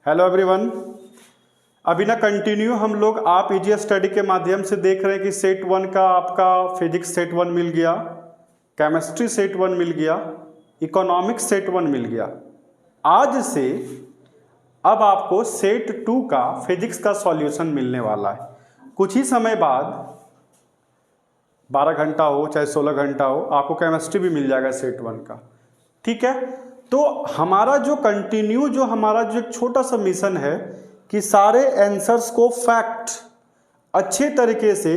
Hello everyone. अभी ना continue हम लोग आप इजी स्टडी के माध्यम से देख रहे हैं कि सेट 1 का आपका फिजिक्स सेट 1 मिल गया, केमिस्ट्री सेट 1 मिल गया, इकोनॉमिक्स सेट 1 मिल गया। आज से अब आपको सेट 2 का फिजिक्स का सॉल्यूशन मिलने वाला है। कुछ ही समय बाद 12 घंटा हो चाहे 16 घंटा हो, आपको केमिस्ट्री भी मिल जाएगा सेट 1 का। ठीक है, तो हमारा जो एक छोटा सा मिशन है कि सारे आंसर्स को फैक्ट अच्छे तरीके से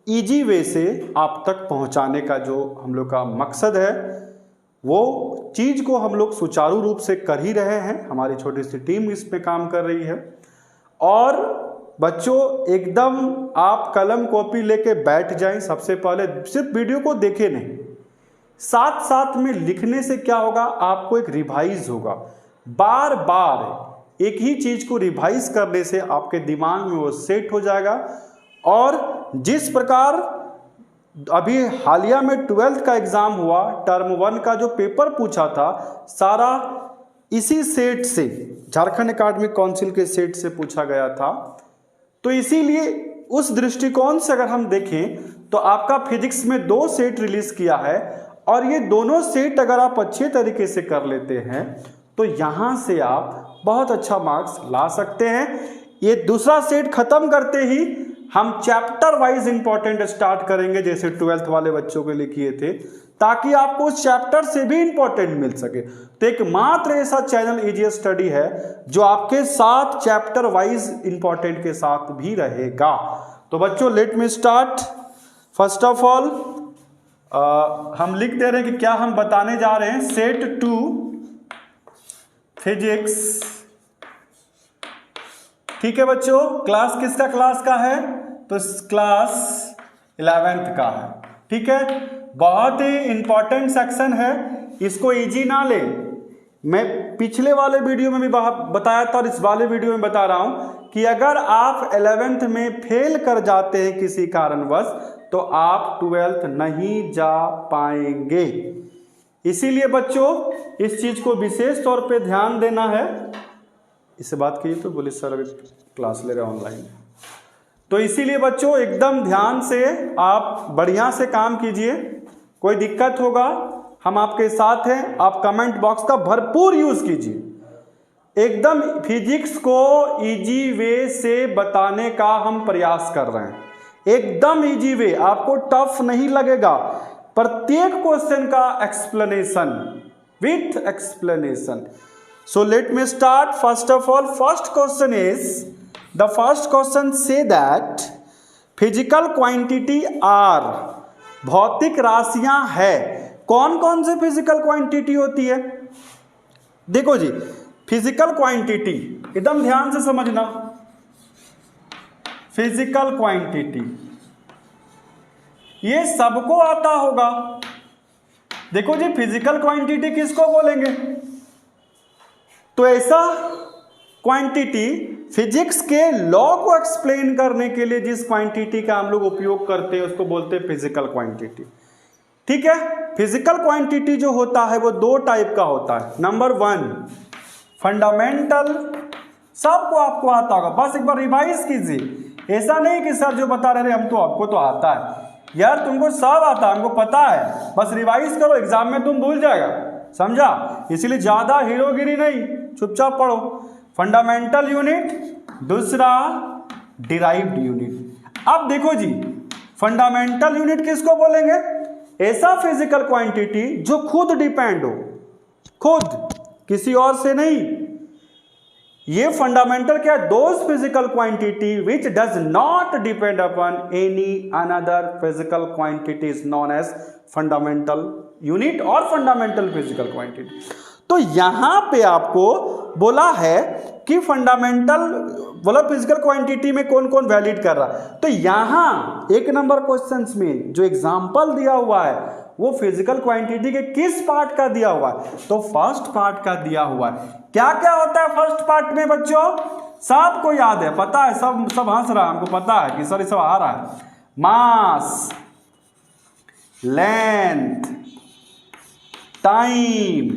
इजी वे से आप तक पहुंचाने का जो हम लोग का मकसद है, वो चीज़ को हम लोग सुचारू रूप से कर ही रहे हैं। हमारी छोटी सी टीम इस पे काम कर रही है। और बच्चों एकदम आप कलम कॉपी लेके बैठ जाएं। सबसे पहले सिर्फ वीडियो को देखें नहीं, साथ साथ में लिखने से क्या होगा, आपको एक रिवाइज होगा। बार बार एक ही चीज को रिवाइज करने से आपके दिमाग में वो सेट हो जाएगा। और जिस प्रकार अभी हालिया में 12th का एग्जाम हुआ, टर्म 1 का जो पेपर पूछा था सारा इसी सेट से, झारखंड एकेडमिक काउंसिल के सेट से पूछा गया था। तो इसीलिए उस दृष्टिकोण से अगर हम देखें तो आपका फिजिक्स में 2 सेट रिलीज किया है, और ये दोनों सेट अगर आप अच्छे तरीके से कर लेते हैं तो यहां से आप बहुत अच्छा मार्क्स ला सकते हैं। ये दूसरा सेट खत्म करते ही हम चैप्टर वाइज इंपॉर्टेंट स्टार्ट करेंगे, जैसे 12th वाले बच्चों के लिए किए थे, ताकि आपको उस चैप्टर से भी इंपॉर्टेंट मिल सके। तो एक मात्र ऐसा चैनल इजी स्टडी है जो आपके साथ चैप्टर वाइज इंपॉर्टेंट के साथ भी रहेगा। तो बच्चों late me start. First of all हम लिख दे रहे हैं कि क्या हम बताने जा रहे हैं। Set 2 physics. ठीक है बच्चों, क्लास किसका क्लास का है, तो क्लास 11th का है। ठीक है, बहुत ही इंपॉर्टेंट सेक्शन है, इसको इजी ना ले। मैं पिछले वाले वीडियो में भी बताया था और इस वाले वीडियो में बता रहा हूं कि अगर आप 11th में फेल कर जाते हैं किसी कारणवश तो आप 12th नहीं जा पाएंगे। इसीलिए बच्चों इस चीज को विशेष तौर पे ध्यान देना है। इससे बात कीजिए तो बोले सर अभी क्लास ले रहे ऑनलाइन। तो इसीलिए बच्चों एकदम ध्यान से आप बढ़िया से काम कीजिए। कोई दिक्कत होगा हम आपके साथ हैं। आप कमेंट बॉक्स का भरपूर यूज कीजिए। एकदम फिजिक्स को इजी वे से बताने का हम प्रयास कर रहे हैं, एकदम इजी वे, आपको टफ नहीं लगेगा। प्रत्येक क्वेश्चन का explanation with explanation. So let me start. First of all first question is, the first question से दैट फिजिकल क्वांटिटी आर, भौतिक राशियां है। कौन कौन से फिजिकल क्वांटिटी होती है? देखो जी, फिजिकल क्वांटिटी एकदम ध्यान से समझना। फिजिकल क्वांटिटी ये सबको आता होगा। देखो जी, फिजिकल क्वांटिटी किसको बोलेंगे? तो ऐसा क्वांटिटी फिजिक्स के लॉ को एक्सप्लेन करने के लिए जिस क्वांटिटी का हम लोग उपयोग करते हैं उसको बोलते हैं फिजिकल क्वांटिटी। ठीक है, फिजिकल क्वांटिटी जो होता है वो 2 टाइप का होता है। नंबर 1 फंडामेंटल, सबको आपको आता होगा, बस एक बार रिवाइज कीजिए। ऐसा नहीं कि सर जो बता रहे हम तो आपको तो आता है। यार तुमको सब आता है, हमको पता है, बस रिवाइज करो, एग्जाम में तुम भूल जाएगा, समझा? इसीलिए ज्यादा हीरोगिरी नहीं, चुपचाप पढ़ो। फंडामेंटल यूनिट, दूसरा डिराइव्ड यूनिट। अब देखो जी, फंडामेंटल यूनिट किसको बोलेंगे? ऐसा फिजिकल क्वांटिटी जो खुद डिपेंड हो, खुद, किसी और से नहीं। ये फंडामेंटल क्या है? Those physical quantity which does not depend upon any other physical quantity is known as fundamental unit और फंडामेंटल फिजिकल क्वांटिटी। तो यहां पे आपको बोला है कि फंडामेंटल बोला फिजिकल क्वांटिटी में कौन कौन वैलिड कर रहा है। तो यहां 1 नंबर क्वेश्चंस में जो एग्जांपल दिया हुआ है वो फिजिकल क्वांटिटी के किस पार्ट का दिया हुआ है? तो फर्स्ट पार्ट का दिया हुआ है। क्या क्या होता है फर्स्ट पार्ट में बच्चों? सबको याद है, पता है, सब हंस रहा है, हमको पता है कि सर ये सब आ रहा है। Mass, length, time,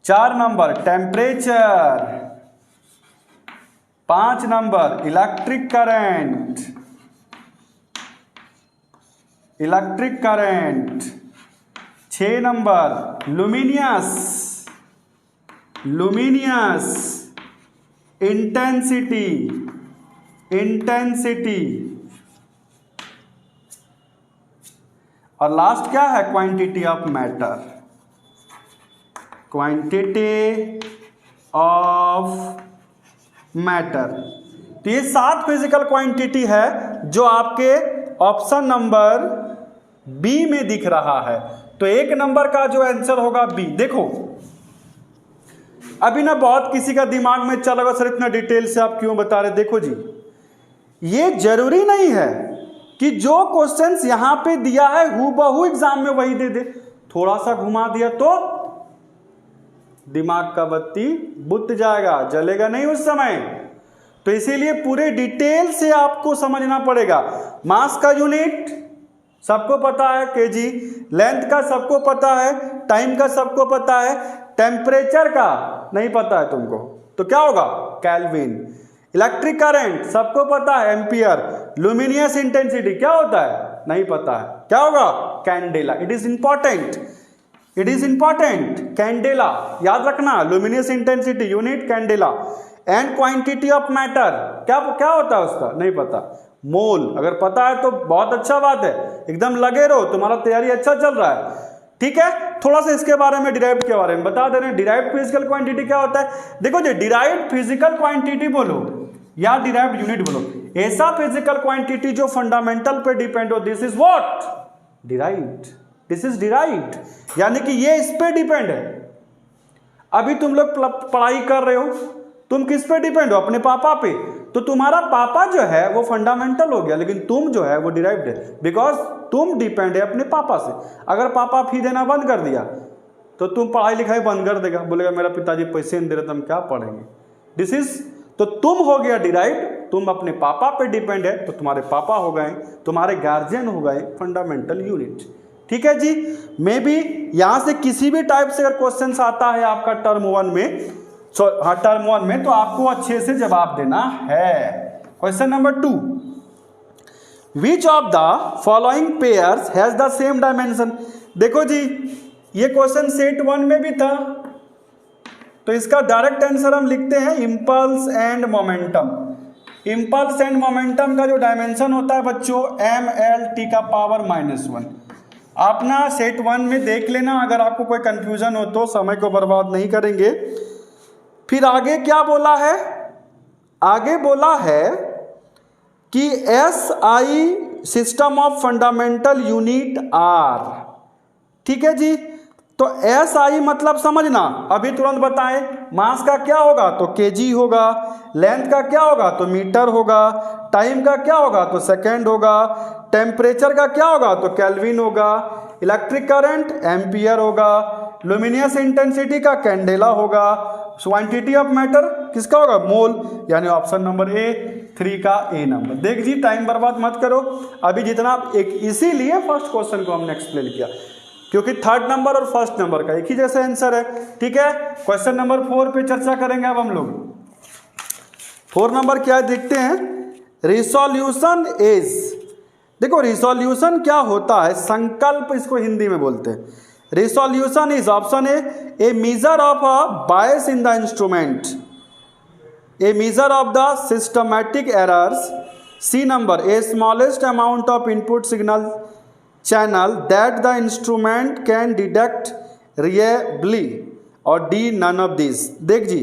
4 number temperature, 5 number electric current, electric current, 6 number luminous, luminous, intensity, intensity, और लास्ट क्या है, quantity of matter, quantity of matter. तो ये 7 फिजिकल क्वांटिटी है जो आपके ऑप्शन नंबर बी में दिख रहा है। तो 1 नंबर का जो आंसर होगा बी। देखो अभी ना बहुत किसी का दिमाग में चल रहा, सर इतना डिटेल से आप क्यों बता रहे। देखो जी, ये जरूरी नहीं है कि जो क्वेश्चंस यहां पे दिया है हूबहू एग्जाम में वही दे दे। थोड़ा सा घुमा दिया तो दिमाग का बत्ती बुझ जाएगा, जलेगा नहीं उस समय। तो इसीलिए पूरे डिटेल से आपको समझना पड़ेगा। मास का यूनिट सबको पता है केजी, लेंथ का सबको पता है, टाइम का सबको पता है, टेम्परेचर का नहीं पता है तुमको तो क्या होगा, केल्विन। इलेक्ट्रिक करंट सबको पता है, एम्पियर। लुमिनियस इंटेंसिटी क्या होता है, नहीं पता है, क्या होगा, candela. It is important, it is important, candela याद रखना। Luminous intensity unit candela. And quantity of matter क्या क्या होता है उसका, नहीं पता। मोल अगर पता है तो बहुत अच्छा बात है, एकदम लगे रहो, तुम्हारा तैयारी अच्छा चल रहा है। ठीक है, थोड़ा सा इसके बारे में, डिराइव्ड के बारे में बता दे रहे हैं। डिराइव्ड फिजिकल क्वांटिटी क्या होता है। देखो जी, डिराइव्ड फिजिकल क्वांटिटी बोलो या डिराइव्ड यूनिट बोलो, ऐसा फिजिकल क्वांटिटी जो फंडामेंटल पे डिपेंड हो, this is what, derived. This is derived, यानी कि ये इस पे डिपेंड है। अभी तुम लोग पढ़ाई कर रहे हो, तुम किस पे डिपेंड हो, अपने पापा पे। तो तुम्हारा पापा जो है वो फंडामेंटल हो गया, लेकिन तुम जो है वो डिराइव्ड है, बिकॉज तुम डिपेंड है अपने पापा से। अगर पापा फी देना बंद कर दिया तो तुम पढ़ाई लिखाई बंद कर देगा, बोलेगा मेरा पिताजी पैसे नहीं दे रहे तो हम क्या पढ़ेंगे। दिस इज, तो तुम हो गया डिराइव्ड, तुम अपने पापा पे डिपेंड है, तो तुम्हारे पापा हो गए, तुम्हारे गार्जियन हो गए फंडामेंटल यूनिट। ठीक है जी। मे बी यहां से किसी भी टाइप से अगर क्वेश्चन आता है आपका टर्म 1 में, टर्म 1 में, तो आपको अच्छे से जवाब देना है। Question number 2, which of the following pairs has the same dimension. देखो जी, ये क्वेश्चन सेट 1 में भी था, तो इसका डायरेक्ट आंसर हम लिखते हैं impulse and momentum. Impulse and momentum का जो डायमेंशन होता है बच्चों, ml का पावर -1। आप ना सेट 1 में देख लेना, अगर आपको कोई कंफ्यूजन हो तो, समय को बर्बाद नहीं करेंगे। फिर आगे क्या बोला है, आगे बोला है कि SI system of fundamental unit are. ठीक है जी, तो SI मतलब समझना, अभी तुरंत बताएं। मास का क्या होगा तो केजी होगा, लेंथ का क्या होगा तो मीटर होगा, टाइम का क्या होगा तो सेकेंड होगा, टेम्परेचर का क्या होगा तो केल्विन होगा, इलेक्ट्रिक करंट एम्पियर होगा, लुमिनियस इंटेंसिटी का कैंडेला होगा, क्वांटिटी ऑफ मैटर किसका होगा, मोल, यानी ऑप्शन नंबर ए 3 का ए नंबर। देख जी, टाइम बर्बाद मत करो अभी जितना, एक इसीलिए फर्स्ट क्वेश्चन को हमने एक्सप्लेन किया, क्योंकि 3rd नंबर और 1st नंबर का एक ही जैसा आंसर है। ठीक है, क्वेश्चन नंबर 4 पे चर्चा करेंगे अब हम लोग। 4 नंबर क्या है देखते हैं, रिसोल्यूशन इज। देखो रिसोल्यूशन क्या होता है, संकल्प इसको हिंदी में बोलते हैं। Resolution is, option A measure of a bias in the instrument, A measure of the systematic errors. C number, A smallest amount of input signal channel that the instrument can detect reliably, और D none of these। देख जी,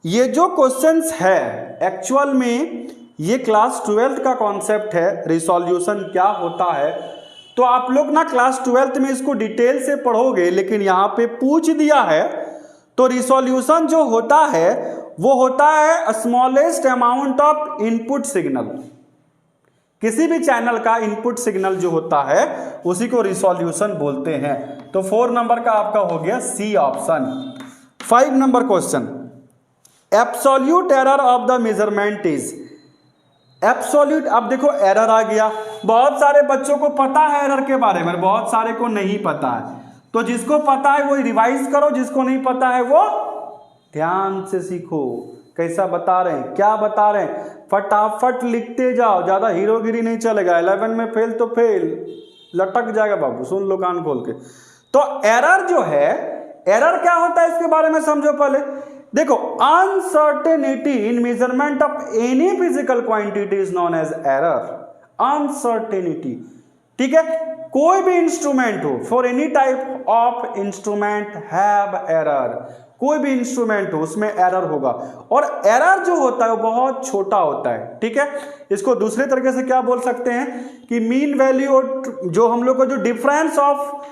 ये जो questions है actual में ये class 12th का concept है, resolution क्या होता है। तो आप लोग ना क्लास 12th में इसको डिटेल से पढ़ोगे, लेकिन यहाँ पे पूछ दिया है। तो रिसोल्यूशन जो होता है वो होता है smallest amount of input signal, किसी भी चैनल का इनपुट सिग्नल जो होता है उसी को रिसोल्यूशन बोलते हैं। तो 4 नंबर का आपका हो गया C option. 5 number question, absolute error of the measurement is. Absolute, अब देखो एरर आ गया, बहुत सारे बच्चों को पता है एरर के बारे में, बहुत सारे को नहीं पता है। तो जिसको पता है वो रिवाइज करो, जिसको नहीं पता है वो ध्यान से सीखो। कैसा बता रहे हैं, क्या बता रहे हैं, फटाफट लिखते जाओ, ज्यादा हीरोगिरी नहीं चलेगा। 11 में फेल तो फेल, लटक जाएगा बाबू, सुन लो कान खोल के। तो एरर जो है, एरर क्या होता है इसके बारे में समझो पहले। देखो, uncertainty in measurement of any physical quantity is known as error. Uncertainty, ठीक है, कोई भी इंस्ट्रूमेंट हो, for any type of instrument have error, कोई भी इंस्ट्रूमेंट हो उसमें एरर होगा। और एरर जो होता है वो बहुत छोटा होता है, ठीक है। इसको दूसरे तरीके से क्या बोल सकते हैं कि मीन वैल्यू और जो हम लोग को जो डिफरेंस ऑफ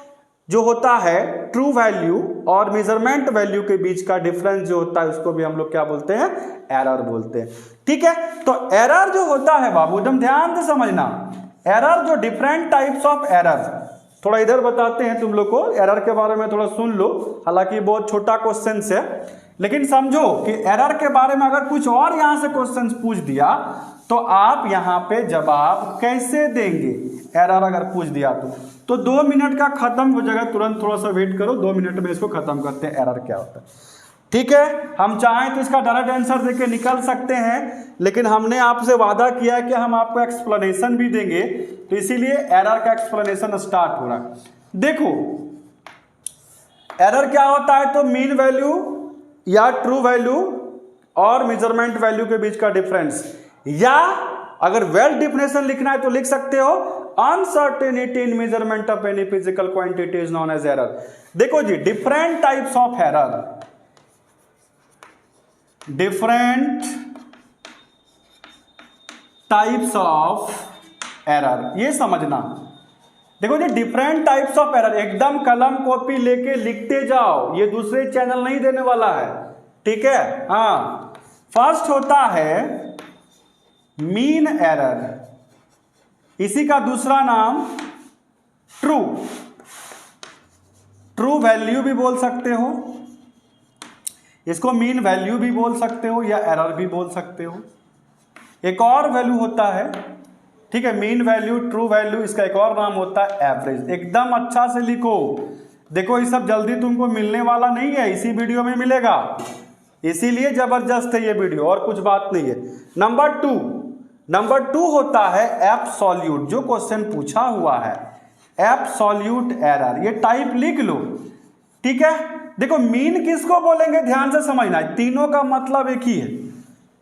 जो होता है ट्रू वैल्यू और मेजरमेंट वैल्यू के बीच का डिफरेंस जो होता है उसको भी हम लोग क्या बोलते हैं, एरर बोलते हैं, ठीक है। तो एरर जो होता है बाबू, एकदम ध्यान से समझना, एरर जो डिफरेंट टाइप्स ऑफ एरर, थोड़ा इधर बताते हैं तुम लोग को, एरर के बारे में थोड़ा सुन लो। हालांकि बहुत छोटा क्वेश्चन है, लेकिन समझो कि एरर के बारे में अगर कुछ और यहां से क्वेश्चन पूछ दिया तो आप यहां पे जवाब कैसे देंगे, एरर अगर पूछ दिया तो 2 मिनट का खत्म हो जाएगा, तुरंत थोड़ा सा वेट करो, 2 मिनट में इसको खत्म करते हैं, एरर क्या होता है, ठीक है। हम चाहें तो इसका डायरेक्ट आंसर देके निकल सकते हैं, लेकिन हमने आपसे वादा किया कि हम आपको एक्सप्लेनेशन भी देंगे, तो इसीलिए एरर का एक्सप्लेनेशन स्टार्ट हो रहा है। देखो एरर क्या होता है, तो मीन वैल्यू या ट्रू वैल्यू और मेजरमेंट वैल्यू के बीच का डिफरेंस, या अगर वेल डिफिनेशन लिखना है तो लिख सकते हो uncertainty in measurement of any physical quantity is known as error. देखो जी, different types of error, different types of error, ये समझना। देखो जी, डिफरेंट टाइप्स ऑफ एरर, एकदम कलम कॉपी लेके लिखते जाओ, ये दूसरे चैनल नहीं देने वाला है, ठीक है। हाँ, फर्स्ट होता है मीन एरर, इसी का दूसरा नाम ट्रू, ट्रू वैल्यू भी बोल सकते हो, इसको मीन वैल्यू भी बोल सकते हो या एरर भी बोल सकते हो। एक और वैल्यू होता है, ठीक है, मीन वैल्यू, ट्रू वैल्यू, इसका एक और नाम होता है एवरेज। एकदम अच्छा से लिखो, देखो ये सब जल्दी तुमको मिलने वाला नहीं है, इसी वीडियो में मिलेगा, इसीलिए जबरदस्त है ये वीडियो, और कुछ बात नहीं है। नंबर टू होता है एब्सोल्यूट, जो क्वेश्चन पूछा हुआ है एब्सोल्यूट एरर, ये टाइप लिख लो, ठीक है। देखो मीन किसको बोलेंगे, ध्यान से समझना, तीनों का मतलब एक ही है,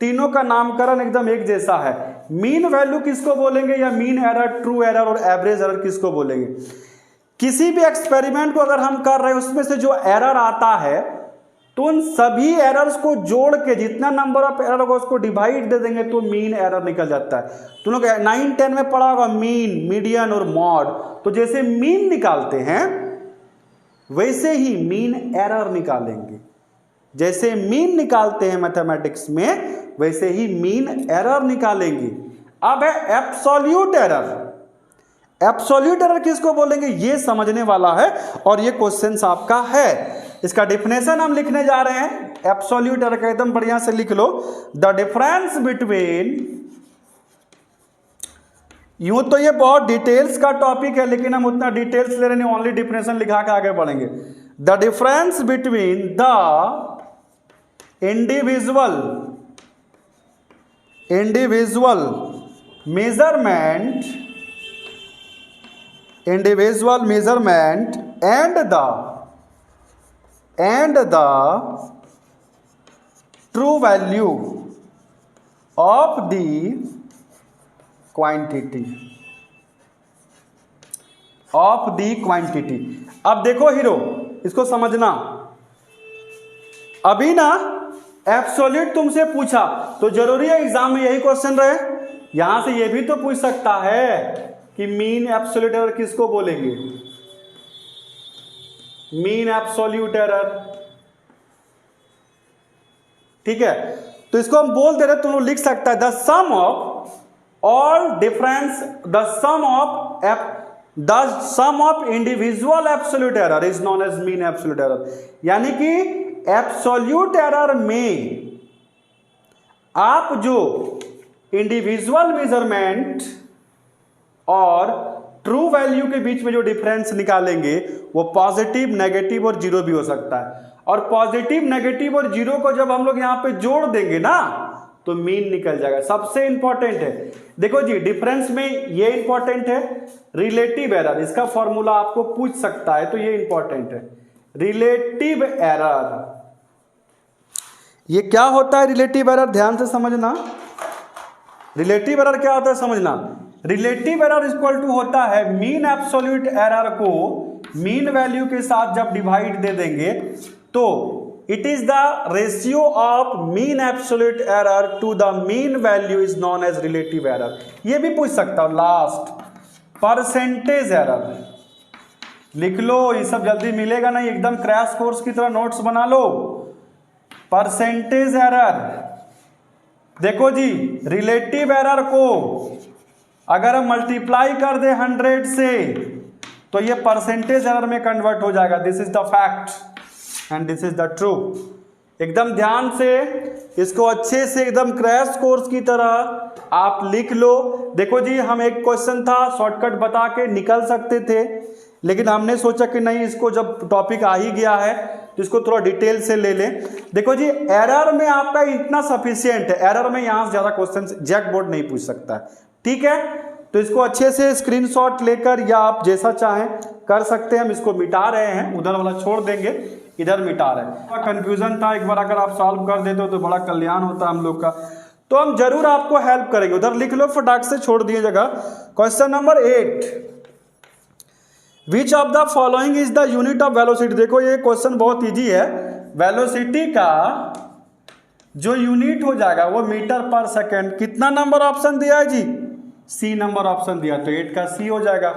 तीनों का नामकरण एकदम एक जैसा है। मीन वैल्यू किसको बोलेंगे, या मीन एरर, ट्रू एरर और एवरेज एरर किसको बोलेंगे। किसी भी एक्सपेरिमेंट को अगर हम कर रहे हैं उसमें से जो एरर आता है तो उन सभी एरर्स को जोड़ के जितना नंबर ऑफ एरर होगा उसको डिवाइड दे देंगे तो मीन एरर निकल जाता है। तुम लोग 9-10 में पढ़ा होगा मीन, मीडियन और मॉड, तो जैसे मीन निकालते हैं वैसे ही मीन एरर निकालेंगे, जैसे मीन निकालते हैं मैथमेटिक्स में वैसे ही मीन एरर निकालेंगे। अब है एब्सोल्यूट एरर, एब्सोल्यूट एरर किसको बोलेंगे ये समझने वाला है, और ये क्वेश्चन आपका है। इसका डिफिनेशन हम लिखने जा रहे हैं, एब्सोल्यूट एरर का एकदम बढ़िया से लिख लो। द डिफरेंस बिटवीन, यूं तो ये बहुत डिटेल्स का टॉपिक है लेकिन हम उतना डिटेल्स ले रहे नहीं, ओनली डिफिनेशन लिखा के आगे बढ़ेंगे। The difference between the individual measurement and the true value of the quantity अब देखो हीरो, इसको समझना। अभी ना एब्सोल्यूट तुमसे पूछा तो जरूरी है एग्जाम में यही क्वेश्चन रहे, यहां से ये भी तो पूछ सकता है कि मीन एब्सोल्यूट एरर किसको बोलेंगे, मीन एब्सोल्यूट एरर, ठीक है। तो इसको हम बोल दे रहे, तुम लोग लिख सकता है the sum of all difference, the sum of individual absolute error is known as mean absolute error. यानी कि एब्सोल्यूट एरर में आप जो इंडिविजुअल मेजरमेंट और ट्रू वैल्यू के बीच में जो डिफरेंस निकालेंगे वो पॉजिटिव, नेगेटिव और जीरो भी हो सकता है। और पॉजिटिव, नेगेटिव और जीरो को जब हम लोग यहाँ पे जोड़ देंगे ना तो मीन निकल जाएगा। सबसे इंपॉर्टेंट है, देखो जी डिफरेंस में ये इंपॉर्टेंट है, रिलेटिव एरर, इसका फॉर्मूला आपको पूछ सकता है तो ये इंपॉर्टेंट है। रिलेटिव एरर, ये क्या होता है रिलेटिव एरर, ध्यान से समझना। रिलेटिव एरर क्या होता है समझना। रिलेटिव एरर इक्वल टू होता है मीन एब्सोल्यूट एरर को मीन वैल्यू के साथ जब डिवाइड दे देंगे तो it is the ratio of mean absolute error to the mean value is known as relative error. ये भी पूछ सकता हूं। लास्ट परसेंटेज एरर लिख लो, ये सब जल्दी मिलेगा नहीं, एकदम क्रैश कोर्स की तरह नोट्स बना लो। परसेंटेज एरर, देखो जी रिलेटिव एरर को अगर हम मल्टीप्लाई कर दे 100 से तो ये परसेंटेज एरर में कन्वर्ट हो जाएगा। This is the fact and this is the true. एकदम ध्यान से इसको अच्छे से एकदम क्रैश कोर्स की तरह आप लिख लो। देखो जी हम एक क्वेश्चन था शॉर्टकट बता के निकल सकते थे, लेकिन हमने सोचा कि नहीं, इसको जब टॉपिक आ ही गया है तो इसको थोड़ा डिटेल से ले लें। देखो जी एरर में आपका इतना सफिशियंट है, एरर में यहां से ज्यादा क्वेश्चन जैक बोर्ड नहीं पूछ सकता है, ठीक है। तो इसको अच्छे से स्क्रीनशॉट लेकर या आप जैसा चाहें कर सकते हैं। हम इसको मिटा रहे हैं, उधर वाला छोड़ देंगे, इधर मिटा रहे हैं। कंफ्यूजन था, एक बार अगर आप सॉल्व कर देते हो तो बड़ा कल्याण होता हम लोग का, तो हम जरूर आपको हेल्प करेंगे। उधर लिख लो फटाक से, छोड़ दिए जगह। Question number 8, which of the following is the unit of velocity. देखो ये क्वेश्चन बहुत इजी है। वेलोसिटी का जो यूनिट हो जाएगा वो मीटर पर सेकेंड। कितना नंबर ऑप्शन दिया है जी, सी नंबर ऑप्शन दिया, तो 8 का सी हो जाएगा।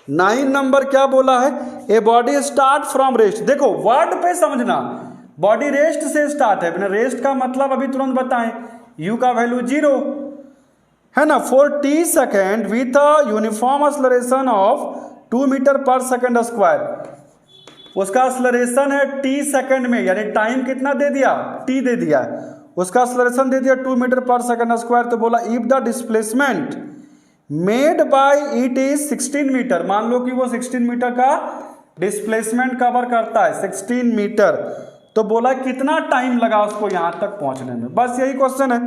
9 नंबर क्या बोला है, a body start from rest. देखो वर्ड पे समझना, बॉडी रेस्ट से स्टार्ट है, अपने रेस्ट का मतलब अभी तुरंत बताएं, u का वैल्यू 0 है ना, for t second with a uniform acceleration of 2 metre पर सेकेंड स्क्वायर। उसका एक्सेलरेशन है t सेकेंड में, यानी टाइम कितना दे दिया, t दे दिया है, उसका एक्सेलरेशन दे दिया 2 मीटर पर सेकेंड स्क्वायर। तो बोला if the displacement made by it is 16 metre, मान लो कि वो 16 मीटर का डिस्प्लेसमेंट कवर करता है, 16 मीटर, तो बोला कितना टाइम लगा उसको यहां तक पहुंचने में, बस यही क्वेश्चन है।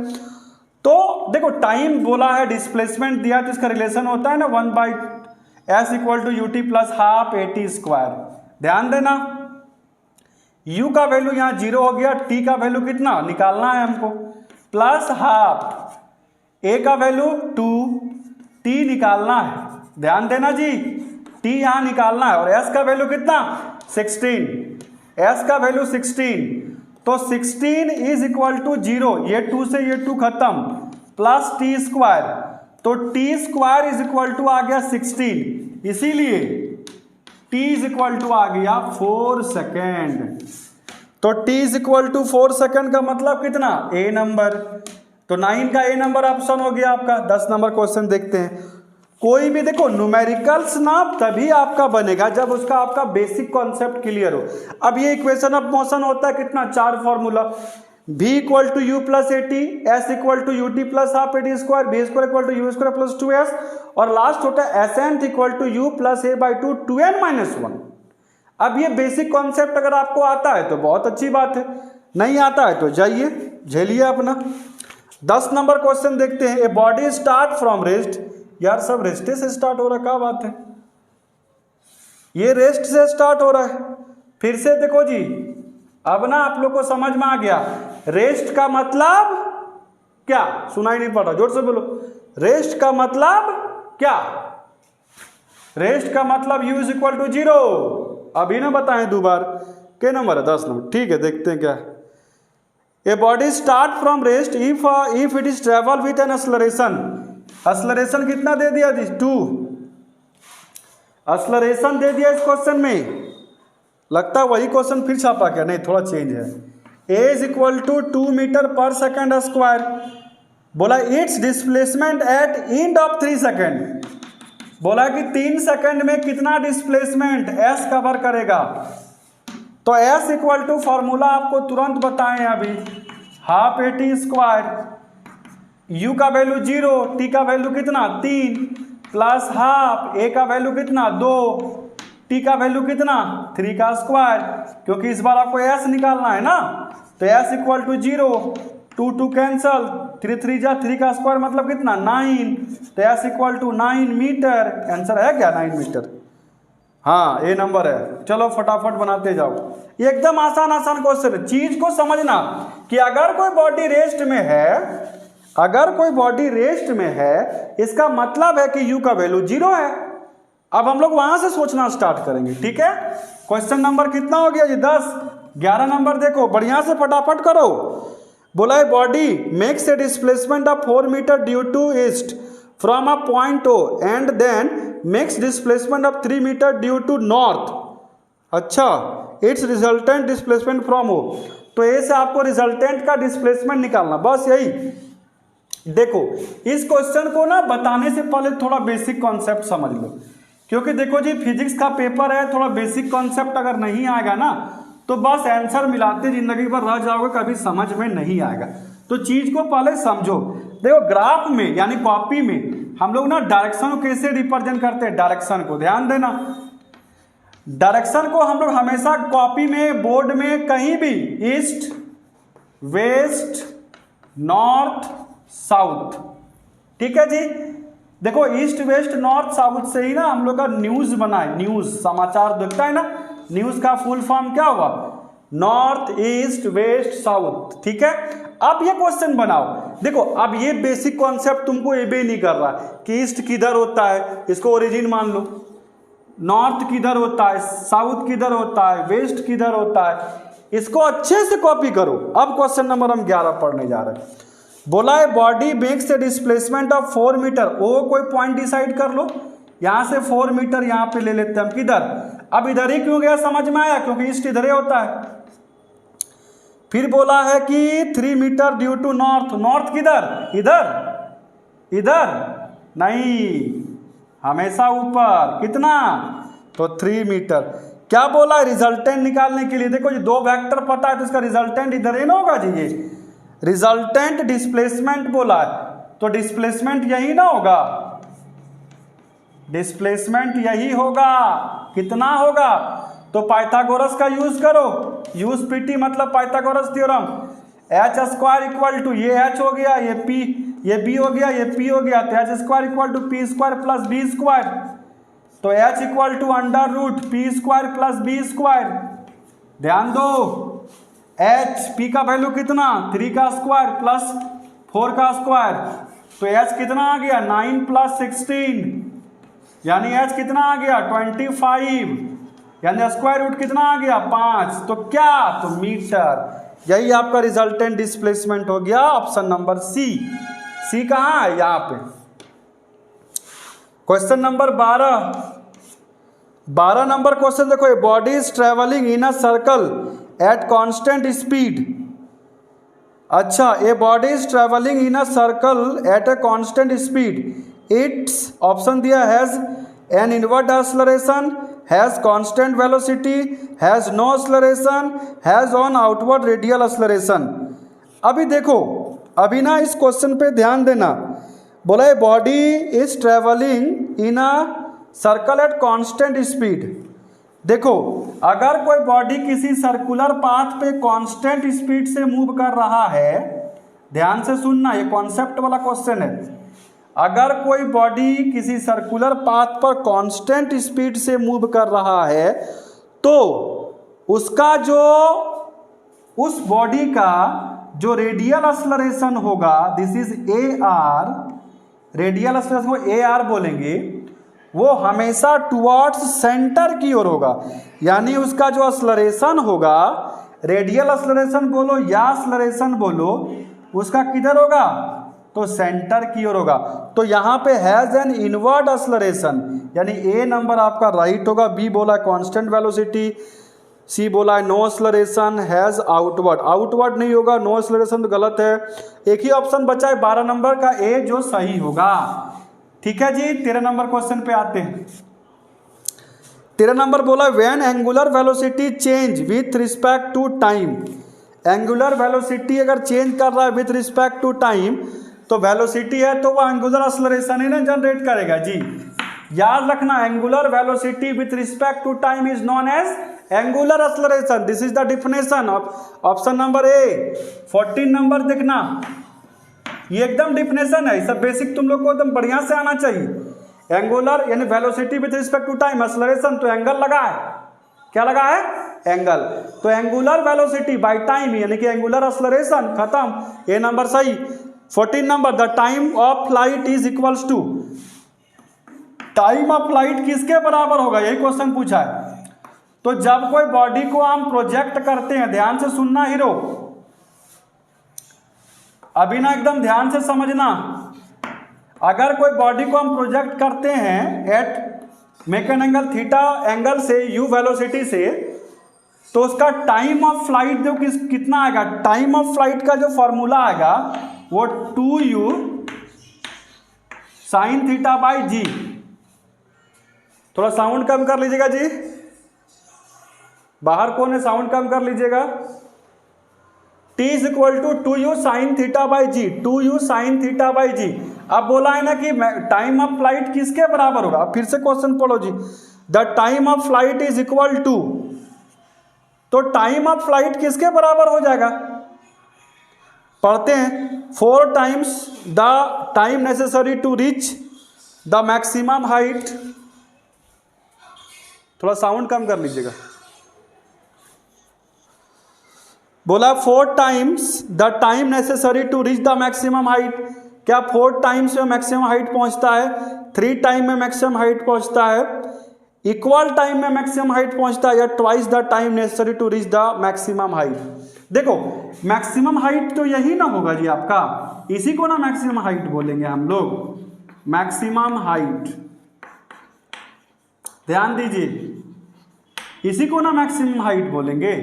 तो देखो टाइम बोला है, डिस्प्लेसमेंट दिया, तो इसका रिलेशन होता है ना 1/s equal to ut plus half at square. ध्यान देना u का वैल्यू यहां 0 हो गया, t का वैल्यू कितना निकालना है हमको, प्लस हाफ, a का वैल्यू 2, t निकालना है, ध्यान देना जी, t यहां निकालना है, और s का वैल्यू कितना 16, s का वैल्यू 16, तो 16 इज इक्वल टू 0, ये 2 से ये 2 खत्म, प्लस t स्क्वायर, तो t square is equal to आ गया 16, इसीलिए t इज इक्वल टू आ गया 4 सेकेंड। तो t is equal to 4 second का मतलब कितना, a नंबर, तो 9 का ए नंबर ऑप्शन हो गया आपका। 10 नंबर क्वेश्चन देखते हैं। कोई भी देखो न्यूमेरिकल्स ना तभी आपका बनेगा जब उसका आपका बेसिक कॉन्सेप्ट क्लियर हो। अब ये इक्वेशन ऑफ मोशन होता है कितना, 4 formula, v equal to U plus A T, S equal to U T plus half A T square, B square equal to U square plus 2s, और last होता है S N equal to U plus A by 2 2n minus 1। अब ये basic concept अगर आपको आता है तो बहुत अच्छी बात है, नहीं आता है तो जाइए झेलिए अपना। 10 नंबर क्वेश्चन देखते हैं। A body start from rest, यार सब रेस्ट से स्टार्ट हो रहा है, क्या बात है, ये रेस्ट से स्टार्ट हो रहा है। फिर से देखो जी, अब ना आप लोग को समझ में आ गया, रेस्ट का मतलब क्या, सुनाई नहीं पड़ रहा, जोर से बोलो, रेस्ट का मतलब क्या, रेस्ट का मतलब u इज इक्वल टू 0। अभी ना बताएं दोबारा, क्या नंबर है, 10 नंबर, ठीक है देखते हैं क्या। A body start from rest if it is travel with an acceleration, acceleration कितना दे दिया जी, 2, एक्सेलरेशन दे दिया इस क्वेश्चन में, लगता है वही क्वेश्चन फिर छापा क्या, नहीं थोड़ा चेंज है। ए इज इक्वल टू 2 मीटर पर सेकेंड स्क्वायर, बोला it's displacement eight end of 3 second, बोला कि 3 सेकेंड में कितना डिस्प्लेसमेंट एस कवर करेगा, तो एस इक्वल टू फॉर्मूला आपको तुरंत बताएं अभी, half A T square, you का वैल्यू 0, टी का वैल्यू कितना 3, प्लस हाफ, ए का वैल्यू कितना 2, टी का वैल्यू कितना 3 का स्क्वायर, क्योंकि इस बार आपको एस निकालना है ना, तो एस इक्वल टू 0, 2 2 कैंसल, 3 3 जा 3 का स्क्वायर मतलब कितना 9, तो S equal to 9 metre. Answer है क्या 9 मीटर? हाँ ए नंबर है। चलो फटाफट बनाते जाओ, ये एकदम आसान आसान क्वेश्चन है। चीज को समझना कि अगर कोई बॉडी रेस्ट में है, अगर कोई बॉडी रेस्ट में है, इसका मतलब है कि u का वैल्यू 0 है। अब हम लोग वहां से सोचना स्टार्ट करेंगे, ठीक है। क्वेश्चन नंबर कितना हो गया जी 10। 11 नंबर देखो, बढ़िया से फटाफट करो। बोला है body makes a displacement of 4 metre due to east from a point O and then makes displacement of 3 metre due to north. अच्छा, it's resultant displacement from O, तो ए से आपको रिजल्टेंट का डिस्प्लेसमेंट निकालना, बस यही। देखो इस क्वेश्चन को ना बताने से पहले थोड़ा बेसिक कॉन्सेप्ट समझ लो, क्योंकि देखो जी फिजिक्स का पेपर है, थोड़ा बेसिक कॉन्सेप्ट अगर नहीं आएगा ना तो बस आंसर मिलाते जिंदगी भर रह जाओगे, कभी समझ में नहीं आएगा। तो चीज को पहले समझो। देखो ग्राफ में यानी कॉपी में हम लोग ना डायरेक्शन को कैसे रिप्रेजेंट करते हैं, डायरेक्शन को ध्यान देना। डायरेक्शन को हम लोग हमेशा कॉपी में, बोर्ड में, कहीं भी ईस्ट वेस्ट नॉर्थ साउथ, ठीक है जी। देखो ईस्ट वेस्ट नॉर्थ साउथ से ही ना हम लोग का न्यूज बना है, न्यूज समाचार देखता है ना, न्यूज का फुल फॉर्म क्या हुआ नॉर्थ ईस्ट वेस्ट साउथ, ठीक है। अब ये क्वेश्चन बनाओ, देखो अब ये बेसिक कॉन्सेप्ट तुमको ये भी नहीं कर रहा कि ईस्ट किधर होता है, इसको ओरिजिन मान लो, नॉर्थ किधर होता है, साउथ किधर होता है, वेस्ट किधर होता है, इसको अच्छे से कॉपी करो। अब क्वेश्चन नंबर हम 11 पढ़ने जा रहे हैं। बोला है body makes a displacement of 4 metre, O कोई पॉइंट डिसाइड कर लो, यहां से 4 मीटर यहां पे ले लेते हैं हम, किधर, अब इधर ही क्यों गया समझ में आया, क्योंकि ईस्ट इधर ही होता है। फिर बोला है कि 3 metre due to north, north किधर, इधर, इधर नहीं, हमेशा ऊपर, कितना, तो 3 मीटर। क्या बोला है रिजल्टेंट निकालने के लिए, देखो जी 2 वेक्टर पता है तो इसका रिजल्टेंट इधर ही ना होगा जी, ये रिजल्टेंट डिस्प्लेसमेंट बोला है तो डिस्प्लेसमेंट यही ना होगा, डिस्प्लेसमेंट यही होगा, कितना होगा, तो पाइथागोरस का यूज करो, यूज पीटी मतलब Pythagoras theorem, H square equal to ये एच हो गया, ये पी, ये बी हो गया, ये पी हो गया, तो H square equal to P square plus B square, तो H equal to under root P square plus B square. ध्यान दो एच पी का वैल्यू कितना 3 का स्क्वायर प्लस 4 का स्क्वायर, तो एच कितना आ गया 9 प्लस 16, यानी एच कितना आ गया 25, यानी स्क्वायर रूट कितना आ गया 5, तो क्या, तो मीटर। यही आपका रिजल्टेंट डिस्प्लेसमेंट हो गया, ऑप्शन नंबर सी। सी कहाँ है, यहाँ पे। क्वेश्चन नंबर 12 नंबर क्वेश्चन देखो, a body is travelling in a circle at constant speed. अच्छा, a body is travelling in a circle at a constant speed, it's option दिया has an inward acceleration, has constant velocity, has no acceleration, has an outward radial acceleration. अभी देखो, अभी ना इस question पे ध्यान देना। बोला है body is travelling in a circle at constant speed. देखो अगर कोई बॉडी किसी सर्कुलर पाथ पे कांस्टेंट स्पीड से मूव कर रहा है, ध्यान से सुनना, ये कॉन्सेप्ट वाला क्वेश्चन है। अगर कोई बॉडी किसी सर्कुलर पाथ पर कांस्टेंट स्पीड से मूव कर रहा है तो उसका जो, उस बॉडी का जो रेडियल एक्सेलरेशन होगा, this is A R, radial acceleration को ए आर बोलेंगे, वो हमेशा टुवर्ड्स सेंटर की ओर होगा। यानी उसका जो एक्सेलरेशन होगा, रेडियल एक्सेलरेशन बोलो या एक्सेलरेशन बोलो, उसका किधर होगा, तो सेंटर की ओर होगा। तो यहाँ पे हैज एन इनवर्ड एक्सेलरेशन, यानी ए नंबर आपका राइट होगा। बी बोला कांस्टेंट वेलोसिटी, सी बोला है no acceleration, has outward, outward नहीं होगा, नो एक्सेलरेशन तो गलत है। एक ही ऑप्शन बचा है 12 नंबर का, ए जो सही होगा। ठीक है जी, 13 नंबर क्वेश्चन पे आते हैं। 13 नंबर बोला when angular velocity change with respect to time, angular velocity अगर चेंज कर रहा है विथ रिस्पेक्ट टू टाइम तो वेलोसिटी है तो वो एंगुलर एक्सेलरेशन ही ना जनरेट करेगा जी। याद रखना, angular velocity with respect to time is known as angular acceleration. This is the definition of option number A. 14 number देखना, ये एकदम डेफिनेशन है, सब बेसिक तुम लोग को एकदम बढ़िया से आना चाहिए। एंगुलर यानी velocity with respect to time, acceleration तो एंगल लगा है, क्या लगा है? एंगल। तो एंगुलर वेलोसिटी बाय टाइम यानी कि एंगुलर एक्सेलरेशन, खत्म, ए नंबर सही। 14 number, the time of flight is equals to, time of flight किसके बराबर होगा, यही क्वेश्चन पूछा है। तो जब कोई बॉडी को हम प्रोजेक्ट करते हैं, ध्यान से सुनना हीरो, अभी ना एकदम ध्यान से समझना, अगर कोई बॉडी को हम प्रोजेक्ट करते हैं at make an angle theta angle से यू वेलोसिटी से, तो उसका टाइम ऑफ फ्लाइट जो कितना आएगा, टाइम ऑफ फ्लाइट का जो फॉर्मूला आएगा वो 2u साइन थीटा बाई जी। थोड़ा साउंड कम कर लीजिएगा जी, बाहर कौन है, साउंड कम कर लीजिएगा। t is equal to 2u sine theta by G, 2u sine theta by G. अब बोला है ना कि टाइम ऑफ फ्लाइट किसके बराबर होगा, फिर से क्वेश्चन पढ़ो जी। The time of flight is equal to, तो टाइम ऑफ फ्लाइट किसके बराबर हो जाएगा, पढ़ते हैं, 4 times the time necessary to reach the maximum height. थोड़ा साउंड कम कर लीजिएगा। बोला 4 times the time necessary to reach the maximum height. क्या 4 टाइम्स में मैक्सिमम हाइट पहुंचता है, 3 टाइम में मैक्सिमम हाइट पहुंचता है, इक्वल टाइम में मैक्सिमम हाइट पहुंचता है, या twice the time necessary to reach the maximum height. देखो मैक्सिमम हाइट तो यही ना होगा जी आपका, इसी को ना मैक्सिमम हाइट बोलेंगे हम लोग, मैक्सिमम हाइट, ध्यान दीजिए, इसी को ना मैक्सिमम हाइट बोलेंगे।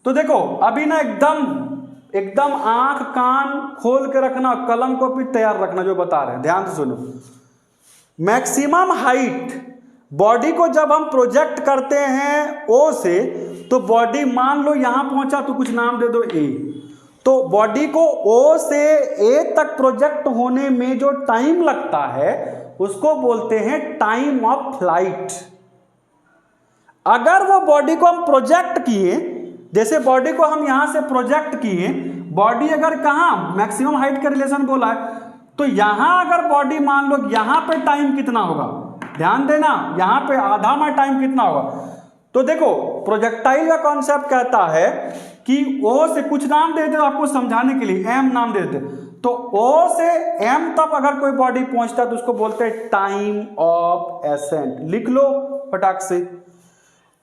तो देखो अभी ना एकदम आंख कान खोल के रखना, कलम कॉपी तैयार रखना, जो बता रहे हैं ध्यान से सुनो। मैक्सिमम हाइट बॉडी को जब हम प्रोजेक्ट करते हैं ओ से, तो बॉडी मान लो यहां पहुंचा, तो कुछ नाम दे दो ए, तो बॉडी को ओ से ए तक प्रोजेक्ट होने में जो टाइम लगता है उसको बोलते हैं टाइम ऑफ फ्लाइट। अगर वो बॉडी को हम प्रोजेक्ट किए, जैसे बॉडी को हम यहां से प्रोजेक्ट किए, बॉडी अगर कहां मैक्सिमम हाइट का रिलेशन बोला है, तो यहां अगर बॉडी मान लो यहां पे टाइम कितना होगा, ध्यान देना, यहां पे आधा में टाइम कितना होगा। तो देखो प्रोजेक्टाइल का कॉन्सेप्ट कहता है कि ओ से कुछ नाम दे दे आपको समझाने के लिए, एम नाम दे देते, तो ओ से एम तक अगर कोई बॉडी पहुंचता है तो उसको बोलते हैं टाइम ऑफ एसेंट। लिख लो फटाक से,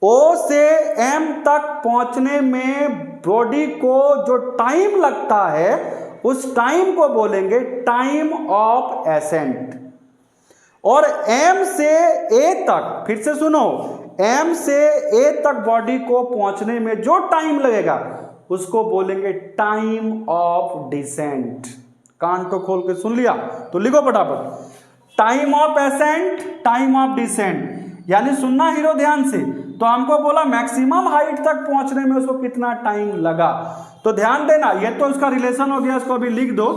ओ से एम तक पहुंचने में बॉडी को जो टाइम लगता है उस टाइम को बोलेंगे टाइम ऑफ एसेंट। और एम से ए तक, फिर से सुनो, एम से ए तक बॉडी को पहुंचने में जो टाइम लगेगा उसको बोलेंगे टाइम ऑफ डिसेंट। कान तो खोल के सुन लिया, तो लिखो फटाफट, time of ascent, time of descent. यानी सुनना हीरो ध्यान से, तो हमको बोला मैक्सिमम हाइट तक पहुंचने में उसको कितना टाइम लगा, तो ध्यान देना, ये तो उसका रिलेशन हो गया, इसको अभी लिख दो।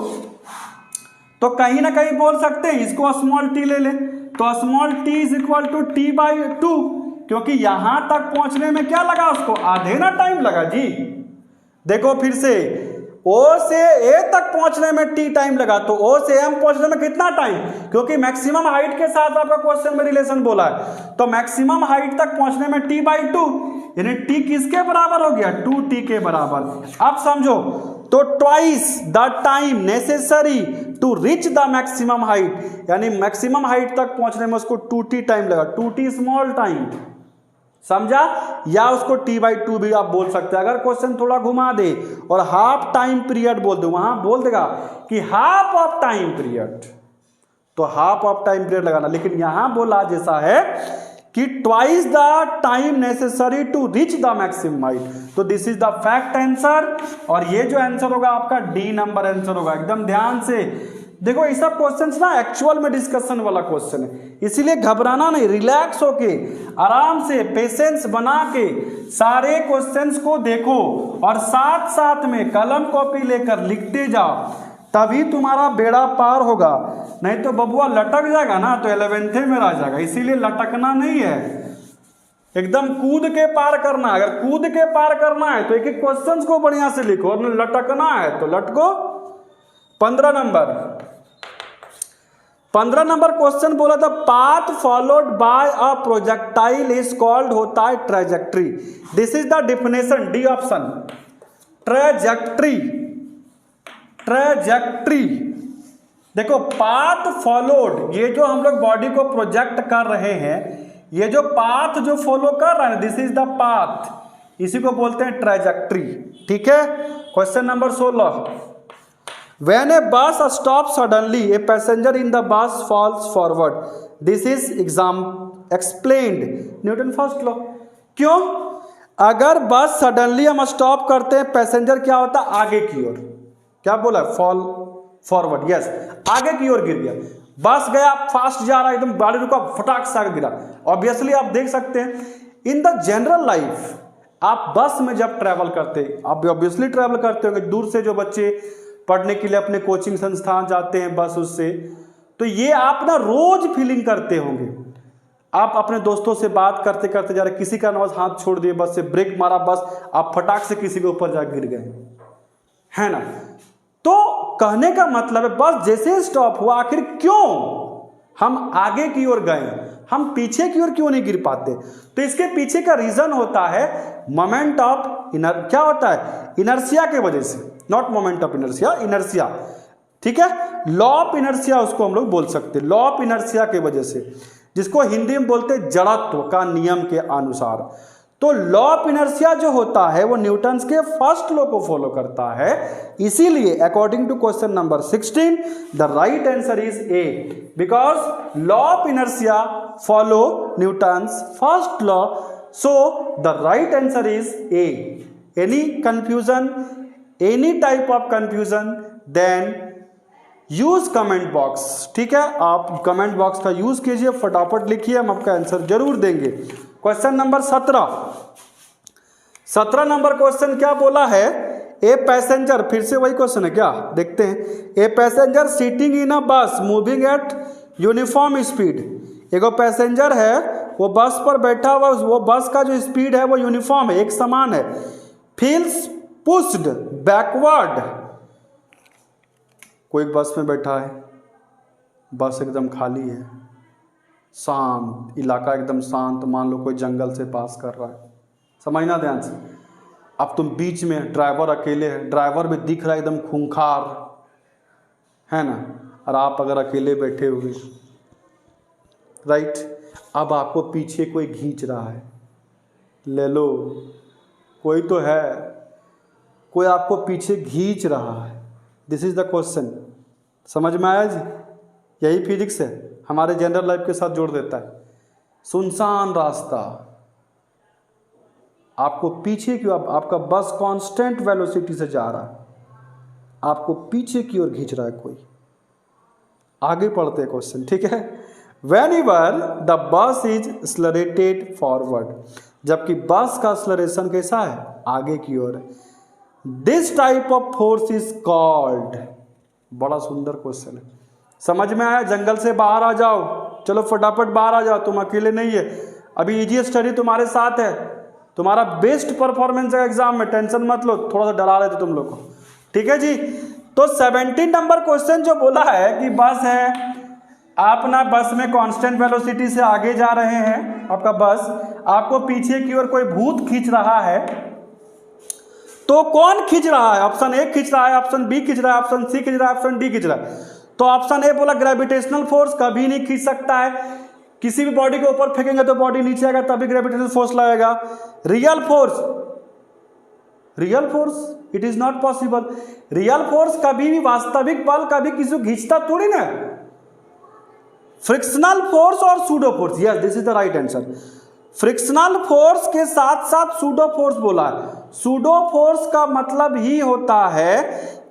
तो कहीं ना कहीं बोल सकते हैं इसको स्मॉल टी ले ले, तो small T is equal to T by 2, क्योंकि यहां तक पहुंचने में क्या लगा उसको, आधे ना टाइम लगा जी। देखो फिर से, ओ से ए तक पहुंचने में टी टाइम लगा, तो ओ से एम पहुंचने में कितना टाइम, क्योंकि मैक्सिमम हाइट के साथ आपका क्वेश्चन में रिलेशन बोला है, तो मैक्सिमम हाइट तक पहुंचने में टी बाई 2, यानी टी किसके बराबर हो गया, 2t के बराबर। अब समझो, तो twice the time necessary to reach the maximum height, यानी मैक्सिमम हाइट तक पहुंचने में उसको 2t टाइम लगा, 2t स्मॉल टाइम, समझा, या उसको t/2 भी आप बोल सकते हैं। अगर क्वेश्चन थोड़ा घुमा दे और हाफ टाइम पीरियड बोल दो, वहां बोल देगा कि हाफ ऑफ टाइम पीरियड, तो हाफ ऑफ टाइम पीरियड लगाना, लेकिन यहां बोला जैसा है कि twice the time necessary to reach the maximum height, तो this is the fact answer, और ये जो आंसर होगा आपका डी नंबर आंसर होगा। एकदम ध्यान से देखो, ये सब क्वेश्चंस ना एक्चुअल में डिस्कशन वाला क्वेश्चन है, इसीलिए घबराना नहीं, रिलैक्स होके आराम से पेशेंस बना के सारे क्वेश्चंस को देखो और साथ साथ में कलम कॉपी लेकर लिखते जाओ, तभी तुम्हारा बेड़ा पार होगा, नहीं तो बबुआ लटक जाएगा ना तो 11th में रह जाएगा। इसीलिए लटकना नहीं है, एकदम कूद के पार करना है। अगर कूद के पार करना है तो एक एक क्वेश्चंस को बढ़िया से लिखो, और लटकना है तो लटको। 15 नंबर क्वेश्चन बोला था, path followed by a projectile is called, होता है trajectory. This is the definition, D option, trajectory. Trajectory देखो, पाथ फॉलोड, ये जो हम लोग बॉडी को प्रोजेक्ट कर रहे हैं, ये जो पाथ जो फॉलो कर रहा है, दिस इज द पाथ, इसी को बोलते हैं ट्रेजेक्ट्री। ठीक है, question number 16, When a bus stops suddenly, a passenger in the bus falls forward. This is explained Newton first law. क्यों? अगर बस सडनली हम स्टॉप करते हैं, पैसेंजर क्या होता है, आगे की ओर, क्या बोला, फॉल फॉरवर्ड, यस, आगे की ओर गिर गया। बस गया, फास्ट जा रहा है, एकदम गाड़ी रुका, फटाक से आगे गिरा। ऑब्वियसली आप देख सकते हैं इन द जनरल लाइफ, आप बस में जब ट्रैवल करते हैं, आप ऑब्वियसली ट्रैवल करते होंगे, दूर से जो बच्चे पढ़ने के लिए अपने कोचिंग संस्थान जाते हैं बस उससे, तो ये आप ना रोज फीलिंग करते होंगे। आप अपने दोस्तों से बात करते करते जा रहे, किसी का नवाज हाथ छोड़ दिए, बस से ब्रेक मारा, बस आप फटाक से किसी के ऊपर जा गिर गए, है ना। तो कहने का मतलब है, बस जैसे स्टॉप हुआ, आखिर क्यों हम आगे की ओर गए, हम पीछे की ओर क्यों नहीं गिर पाते? तो इसके पीछे का रीजन होता है मोमेंट ऑफ क्या होता है, इनर्शिया के वजह से, not moment of inertia, inertia. ठीक है, लॉ ऑफ इनर्शिया उसको हम लोग बोल सकते हैं, लॉ ऑफ इनर्शिया के वजह से, जिसको हिंदी में बोलते हैं जड़त्व का नियम के अनुसार। तो लॉ ऑफ इनर्शिया जो होता है वो न्यूटन्स के फर्स्ट लॉ को फॉलो करता है। इसीलिए according to question number 16 the right answer is A, because law of inertia follow Newton's first law, so the right answer is A. Any confusion, any type of confusion, then use comment box. ठीक है, आप comment box का use कीजिए, फटाफट लिखिए, हम आपका answer जरूर देंगे। क्वेश्चन नंबर 17 नंबर क्वेश्चन क्या बोला है, ए पैसेंजर, फिर से वही क्वेश्चन है क्या, देखते हैं। ए पैसेंजर सीटिंग इन अ बस मूविंग एट यूनिफॉर्म स्पीड, एगो पैसेंजर है वो बस पर बैठा हुआ, वो बस का जो स्पीड है वो यूनिफॉर्म है, एक समान है। फील्स पुश्ड बैकवर्ड, कोई बस में बैठा है, बस एकदम खाली है, शांत इलाका, एकदम शांत, मान लो कोई जंगल से पास कर रहा है, समझना ध्यान से। अब तुम बीच में, ड्राइवर अकेले है, ड्राइवर भी दिख रहा है एकदम खूंखार, है ना, और आप अगर अकेले बैठे हुए, राइट। अब आपको पीछे कोई खींच रहा है, ले लो, कोई तो है, कोई आपको पीछे खींच रहा है। दिस इज द क्वेश्चन, समझ में आया जी? यही फिजिक्स है, हमारे जनरल लाइफ के साथ जोड़ देता है। सुनसान रास्ता, आपको पीछे की, आपका बस कांस्टेंट वेलोसिटी से जा रहा है, आपको पीछे की ओर खींच रहा है कोई। आगे पढ़ते हैं क्वेश्चन, ठीक है। Whenever the bus is accelerated forward, जबकि बस का एक्सेलरेशन कैसा है, आगे की ओर। This type of force is called, बड़ा सुंदर क्वेश्चन है, समझ में आया? जंगल से बाहर आ जाओ, चलो फटाफट बाहर आ जाओ, तुम अकेले नहीं है, अभी इजी स्टडी तुम्हारे साथ है, तुम्हारा बेस्ट परफॉर्मेंस है एग्जाम में, टेंशन मत लो, थोड़ा सा डरा रहे थे तुम लोग को, ठीक है जी। तो 17 नंबर क्वेश्चन जो बोला है कि बस है, आप ना बस में कांस्टेंट वेलोसिटी से आगे जा रहे हैं, आपका बस, आपको पीछे की ओर कोई भूत खींच रहा है, तो कौन खींच रहा है? ऑप्शन ए खींच रहा है, ऑप्शन बी खींच रहा है, ऑप्शन सी खींच रहा है, ऑप्शन डी खींच रहा है। तो ऑप्शन ए बोला ग्रेविटेशनल फोर्स कभी नहीं खींच सकता है, किसी भी बॉडी के ऊपर फेंकेंगे तो बॉडी नीचे आएगा तभी ग्रेविटेशनल फोर्स लगेगा। Real force, real force it is not possible. Real force कभी भी, वास्तविक बल कभी किसी को खींचता थोड़ी ना। फ्रिक्शनल फोर्स और pseudo force, yes this is the right answer. Frictional force के साथ साथ सूडो फोर्स बोला है। सूडो फोर्स का मतलब ही होता है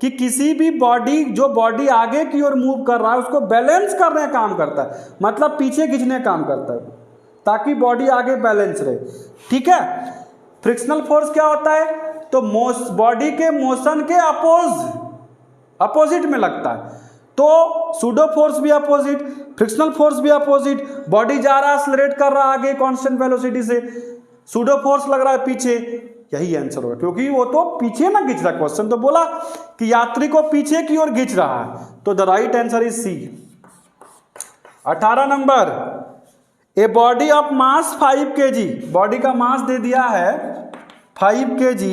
कि किसी भी बॉडी, जो बॉडी आगे की ओर मूव कर रहा है उसको बैलेंस करने का काम करता है, मतलब पीछे खींचने का काम करता है ताकि बॉडी आगे बैलेंस रहे, ठीक है। फ्रिक्शनल फोर्स क्या होता है? तो बॉडी के मोशन के अपोज, अपोजिट में लगता है। तो सूडो फोर्स भी अपोजिट, फ्रिक्शनल फोर्स भी अपोजिट, बॉडी जा रहा है एक्सेलरेट कर रहा है आगे कांस्टेंट वेलोसिटी से, सूडो फोर्स लग रहा है पीछे, यही आंसर होगा, क्योंकि वो तो पीछे ना खींच रहा। क्वेश्चन तो बोला कि यात्री को पीछे की ओर खींच रहा है, तो the right answer is C. 18 number, A body of mass 5 kg, body का मास दे दिया है 5 kg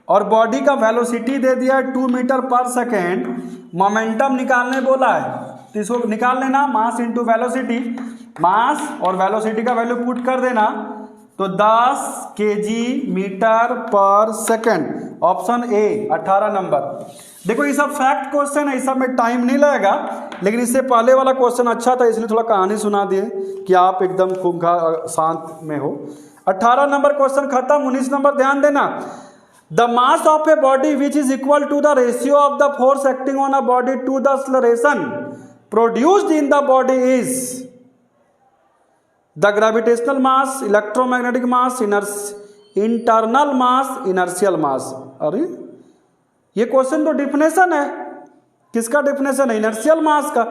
और बॉडी का वेलोसिटी दे दिया है 2 मीटर पर सेकेंड, मोमेंटम निकालने बोला है, तो इसको निकाल लेना, मास इंटू वेलोसिटी, मास और वेलोसिटी का वैल्यू पुट कर देना, तो 10 kg मीटर पर सेकेंड, ऑप्शन ए 18 नंबर। देखो ये सब फैक्ट क्वेश्चन है, इस सब में टाइम नहीं लगेगा, लेकिन इससे पहले वाला क्वेश्चन अच्छा था इसलिए थोड़ा कहानी सुना दिए कि आप एकदम खूब शांत में हो। 18 नंबर क्वेश्चन खत्म। 19 नंबर ध्यान देना, the mass of a body which is equal to the ratio of the force acting on a body to the acceleration produced in the body is the gravitational mass, electromagnetic mass, internal mass, inertial mass. अरे ये question तो definition है, किसका definition है? Inertial मास का।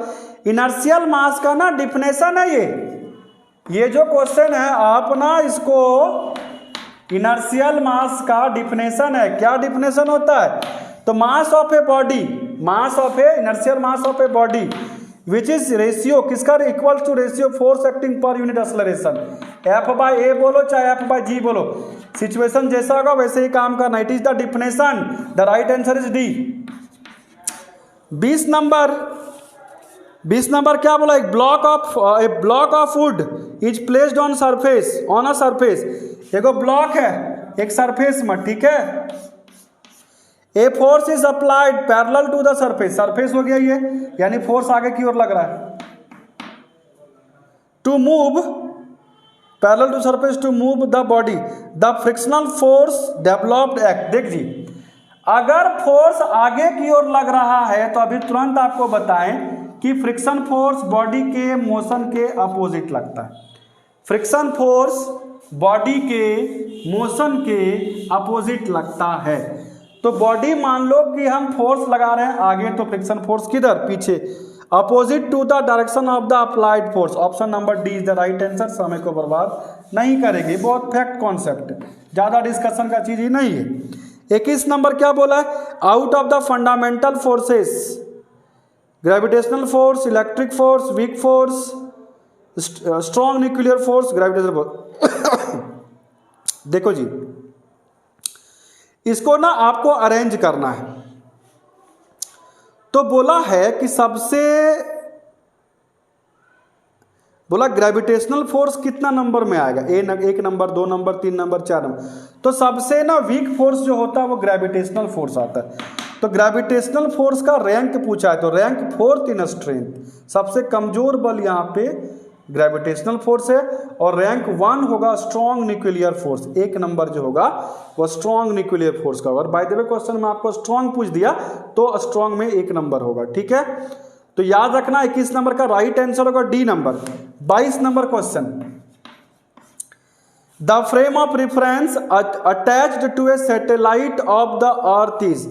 Inertial मास का ना definition है ये जो क्वेश्चन है आप ना इसको इनर्शियल मास का डिफिनेशन है। क्या डिफिनेशन होता है? तो mass of a body, mass of a inertial mass of a body which is ratio, किसका? Equal to ratio force acting पर यूनिट एक्सेलरेशन, F/a बोलो चाहे F/g बोलो, सिचुएशन जैसा होगा वैसे ही काम करना। It is the definition, the right answer is D. 20 number क्या बोला? A block of wood is placed on surface, on a surface, एगो ब्लॉक है एक सरफेस में, ठीक है। A force is applied parallel to the surface, surface हो गया ये, यानी फोर्स आगे की ओर लग रहा है। To move parallel to surface to move the body, the frictional force developed act. देख जी, अगर फोर्स आगे की ओर लग रहा है तो अभी तुरंत आपको बताएं कि फ्रिक्शन फोर्स बॉडी के मोशन के अपोजिट लगता है। फ्रिक्शन फोर्स बॉडी के मोशन के अपोजिट लगता है। तो बॉडी मान लो कि हम फोर्स लगा रहे हैं आगे, तो फ्रिक्शन फोर्स किधर? पीछे, opposite to the direction of the applied force. Option number D is the right answer. समय को बर्बाद नहीं करेंगे, बहुत फैक्ट कॉन्सेप्ट है, ज़्यादा डिस्कशन का चीज़ ही नहीं है। 21 नंबर क्या बोला है? Out of the fundamental forces, gravitational force, electric force, weak force, strong nuclear force, gravitational force. देखो जी, इसको ना आपको अरेंज करना है। तो बोला है कि सबसे, बोला ग्रेविटेशनल फोर्स कितना नंबर में आएगा? 1 नंबर, 2 नंबर, 3 नंबर, 4 नंबर। तो सबसे ना वीक फोर्स जो होता है वो ग्रेविटेशनल फोर्स आता है। तो ग्रेविटेशनल फोर्स का रैंक पूछा है, तो रैंक 4th इन स्ट्रेंथ, सबसे कमजोर बल यहाँ पे ग्रेविटेशनल फोर्स है। और रैंक 1 होगा स्ट्रॉन्ग न्यूक्लियर फोर्स, 1 नंबर जो होगा वो स्ट्रॉन्ग न्यूक्लियर फोर्स का होगा। और बाय द वे क्वेश्चन में आपको स्ट्रॉन्ग पूछ दिया तो स्ट्रॉन्ग में 1 नंबर होगा, ठीक है। तो याद रखना 21 नंबर का राइट आंसर होगा D number. 22 number question, the frame of reference attached to a satellite of the earth is.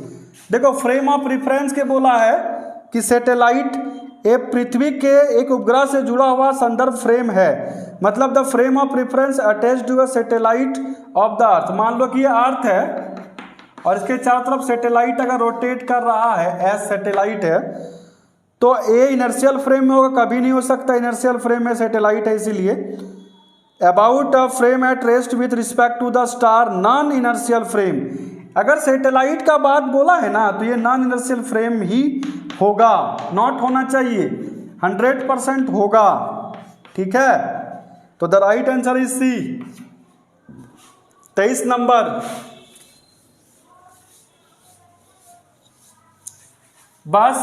देखो फ्रेम ऑफ रेफरेंस के बोला है कि सैटेलाइट पृथ्वी के एक उपग्रह से जुड़ा हुआ संदर्भ फ्रेम है, मतलब the frame of reference attached to a satellite of the earth. मान लो कि ये अर्थ है और इसके चारों तरफ सैटेलाइट अगर रोटेट कर रहा है, एज सैटेलाइट है, तो ए इनर्शियल फ्रेम में होगा, कभी नहीं हो सकता इनर्शियल फ्रेम में, सैटेलाइट है इसीलिए। About a frame at rest with respect to the star, non inertial frame. अगर सैटेलाइट का बात बोला है ना तो ये नॉन इनर्शियल फ्रेम ही होगा, नॉट होना चाहिए, 100% होगा, ठीक है। तो the right answer is C. 23 number, बस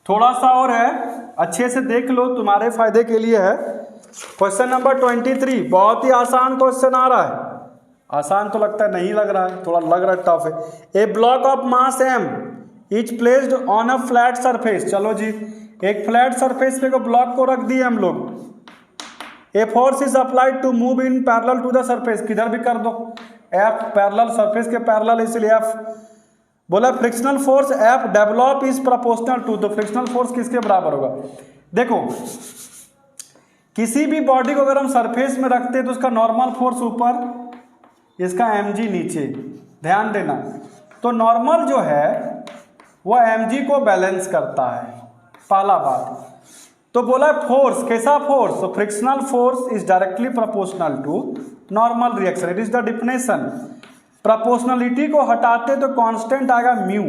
थोड़ा सा और है, अच्छे से देख लो, तुम्हारे फायदे के लिए है। क्वेश्चन नंबर 23, बहुत ही आसान क्वेश्चन आ रहा है। आसान तो लगता है, नहीं लग रहा है, थोड़ा लग रहा है टफ है। A block of mass m is placed on a flat surface. चलो जी, एक फ्लैट सरफेस पे को ब्लॉक को रख दिए हम लोग। A force is applied to move in parallel to the surface, किधर भी कर दो, F पैरेलल सरफेस के पैरेलल, इसलिए F बोला frictional force F develop is proportional to, तो फ्रिक्शनल फोर्स किसके बराबर होगा? देखो किसी भी बॉडी को अगर हम सरफेस में रखते हैं तो उसका नॉर्मल फोर्स ऊपर, इसका mg नीचे, ध्यान देना। तो नॉर्मल जो है वो mg को बैलेंस करता है, पहला बात। तो बोला फोर्स, कैसा फोर्स? तो frictional force is directly proportional to normal reaction, it is the definition. Proportionality को हटाते तो कांस्टेंट आएगा mu,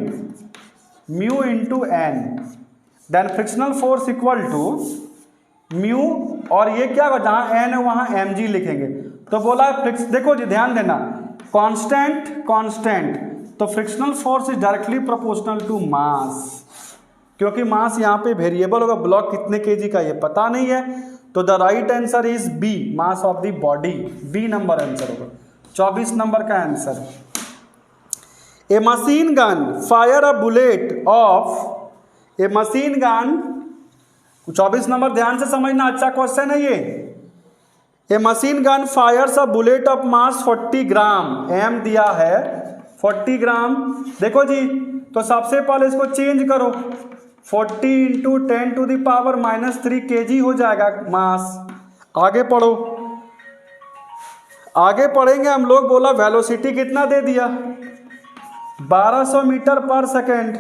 mu into N, then frictional force equal to mu, और ये क्या होगा, जहां एन है वहां mg लिखेंगे। तो बोला देखो जी ध्यान देना, कांस्टेंट कांस्टेंट, तो frictional force is directly proportional to mass, क्योंकि मास यहाँ पे वेरिएबल होगा, ब्लॉक कितने केजी का ये पता नहीं है। तो the right answer is B, mass of the body, B number answer होगा, 24 नंबर का answer. A machine gun fire a bullet of, a machine gun, 24 number ध्यान से समझना, अच्छा क्वेश्चन है ये। A machine gun fires a bullet of mass 40 gram, M दिया है 40 ग्राम। देखो जी, तो सबसे पहले इसको चेंज करो, 40 into 10 to the power -3 kg हो जाएगा मास। आगे पढ़ो, आगे पढ़ेंगे हम लोग। बोला वेलोसिटी कितना दे दिया, 1200 मीटर पर second.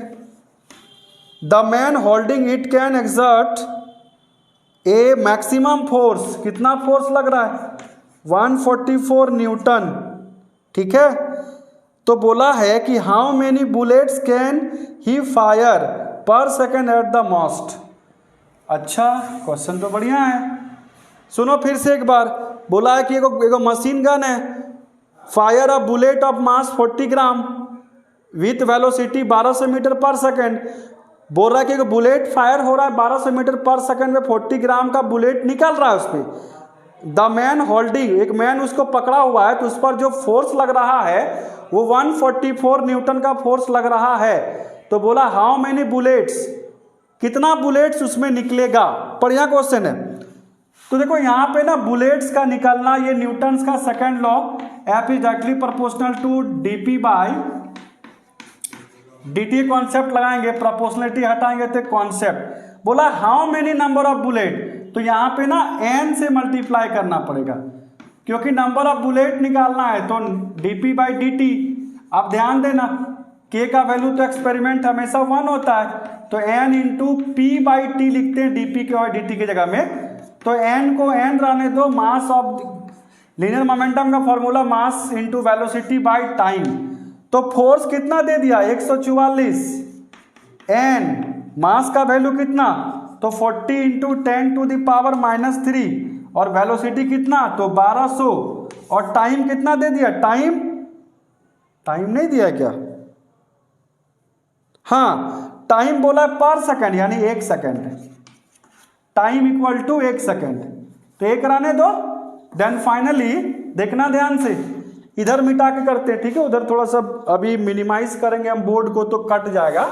The man holding it can exert A maximum force, कितना फोर्स लग रहा है, 144 न्यूटन, ठीक है। तो बोला है कि how many bullets can he fire पर सेकेंड एट द मोस्ट। अच्छा क्वेश्चन तो बढ़िया है, सुनो फिर से एक बार। बोला है कि एगो मशीन गन है, fire a bullet of mass 40 gram with velocity 1200 metre पर सेकेंड। बोल रहा है कि बुलेट फायर हो रहा है 1200 मीटर पर सेकंड में, 40 ग्राम का बुलेट निकल रहा है उस पर। द मैन होल्डिंग, एक मैन उसको पकड़ा हुआ है, तो उस पर जो फोर्स लग रहा है वो 144 न्यूटन का फोर्स लग रहा है। तो बोला हाउ मेनी बुलेट्स, कितना बुलेट्स उसमें निकलेगा। बढ़िया क्वेश्चन है। तो देखो यहाँ पे ना बुलेट्स का निकलना, ये न्यूटन्स का second law, F is directly proportional to DP by dt concept लगाएंगे, प्रोपोर्शनलिटी हटाएंगे तो कॉन्सेप्ट। बोला how many number of bullet, तो यहाँ पे ना n से मल्टीप्लाई करना पड़ेगा, क्योंकि नंबर ऑफ बुलेट निकालना है, तो dp बाई dt। अब ध्यान देना, k का वैल्यू तो एक्सपेरिमेंट हमेशा 1 होता है, तो n into P by T लिखते हैं dp के और dt की जगह में। तो n को n रहने दो, मास ऑफ लीनियर मोमेंटम का formula mass into velocity by time. तो फोर्स कितना दे दिया, 144, एन मास का वैल्यू कितना, तो 40 इंटू 10 टू द पावर -3, और वेलोसिटी कितना, तो 1200, और टाइम कितना दे दिया, टाइम, टाइम नहीं दिया क्या, हाँ टाइम बोला पर सेकंड, यानी 1 second, time equal to 1 second, तो एक रहने दो। देन फाइनली देखना ध्यान से, इधर मिटा के करते हैं, ठीक है, उधर थोड़ा सा अभी मिनिमाइज करेंगे हम बोर्ड को तो कट जाएगा,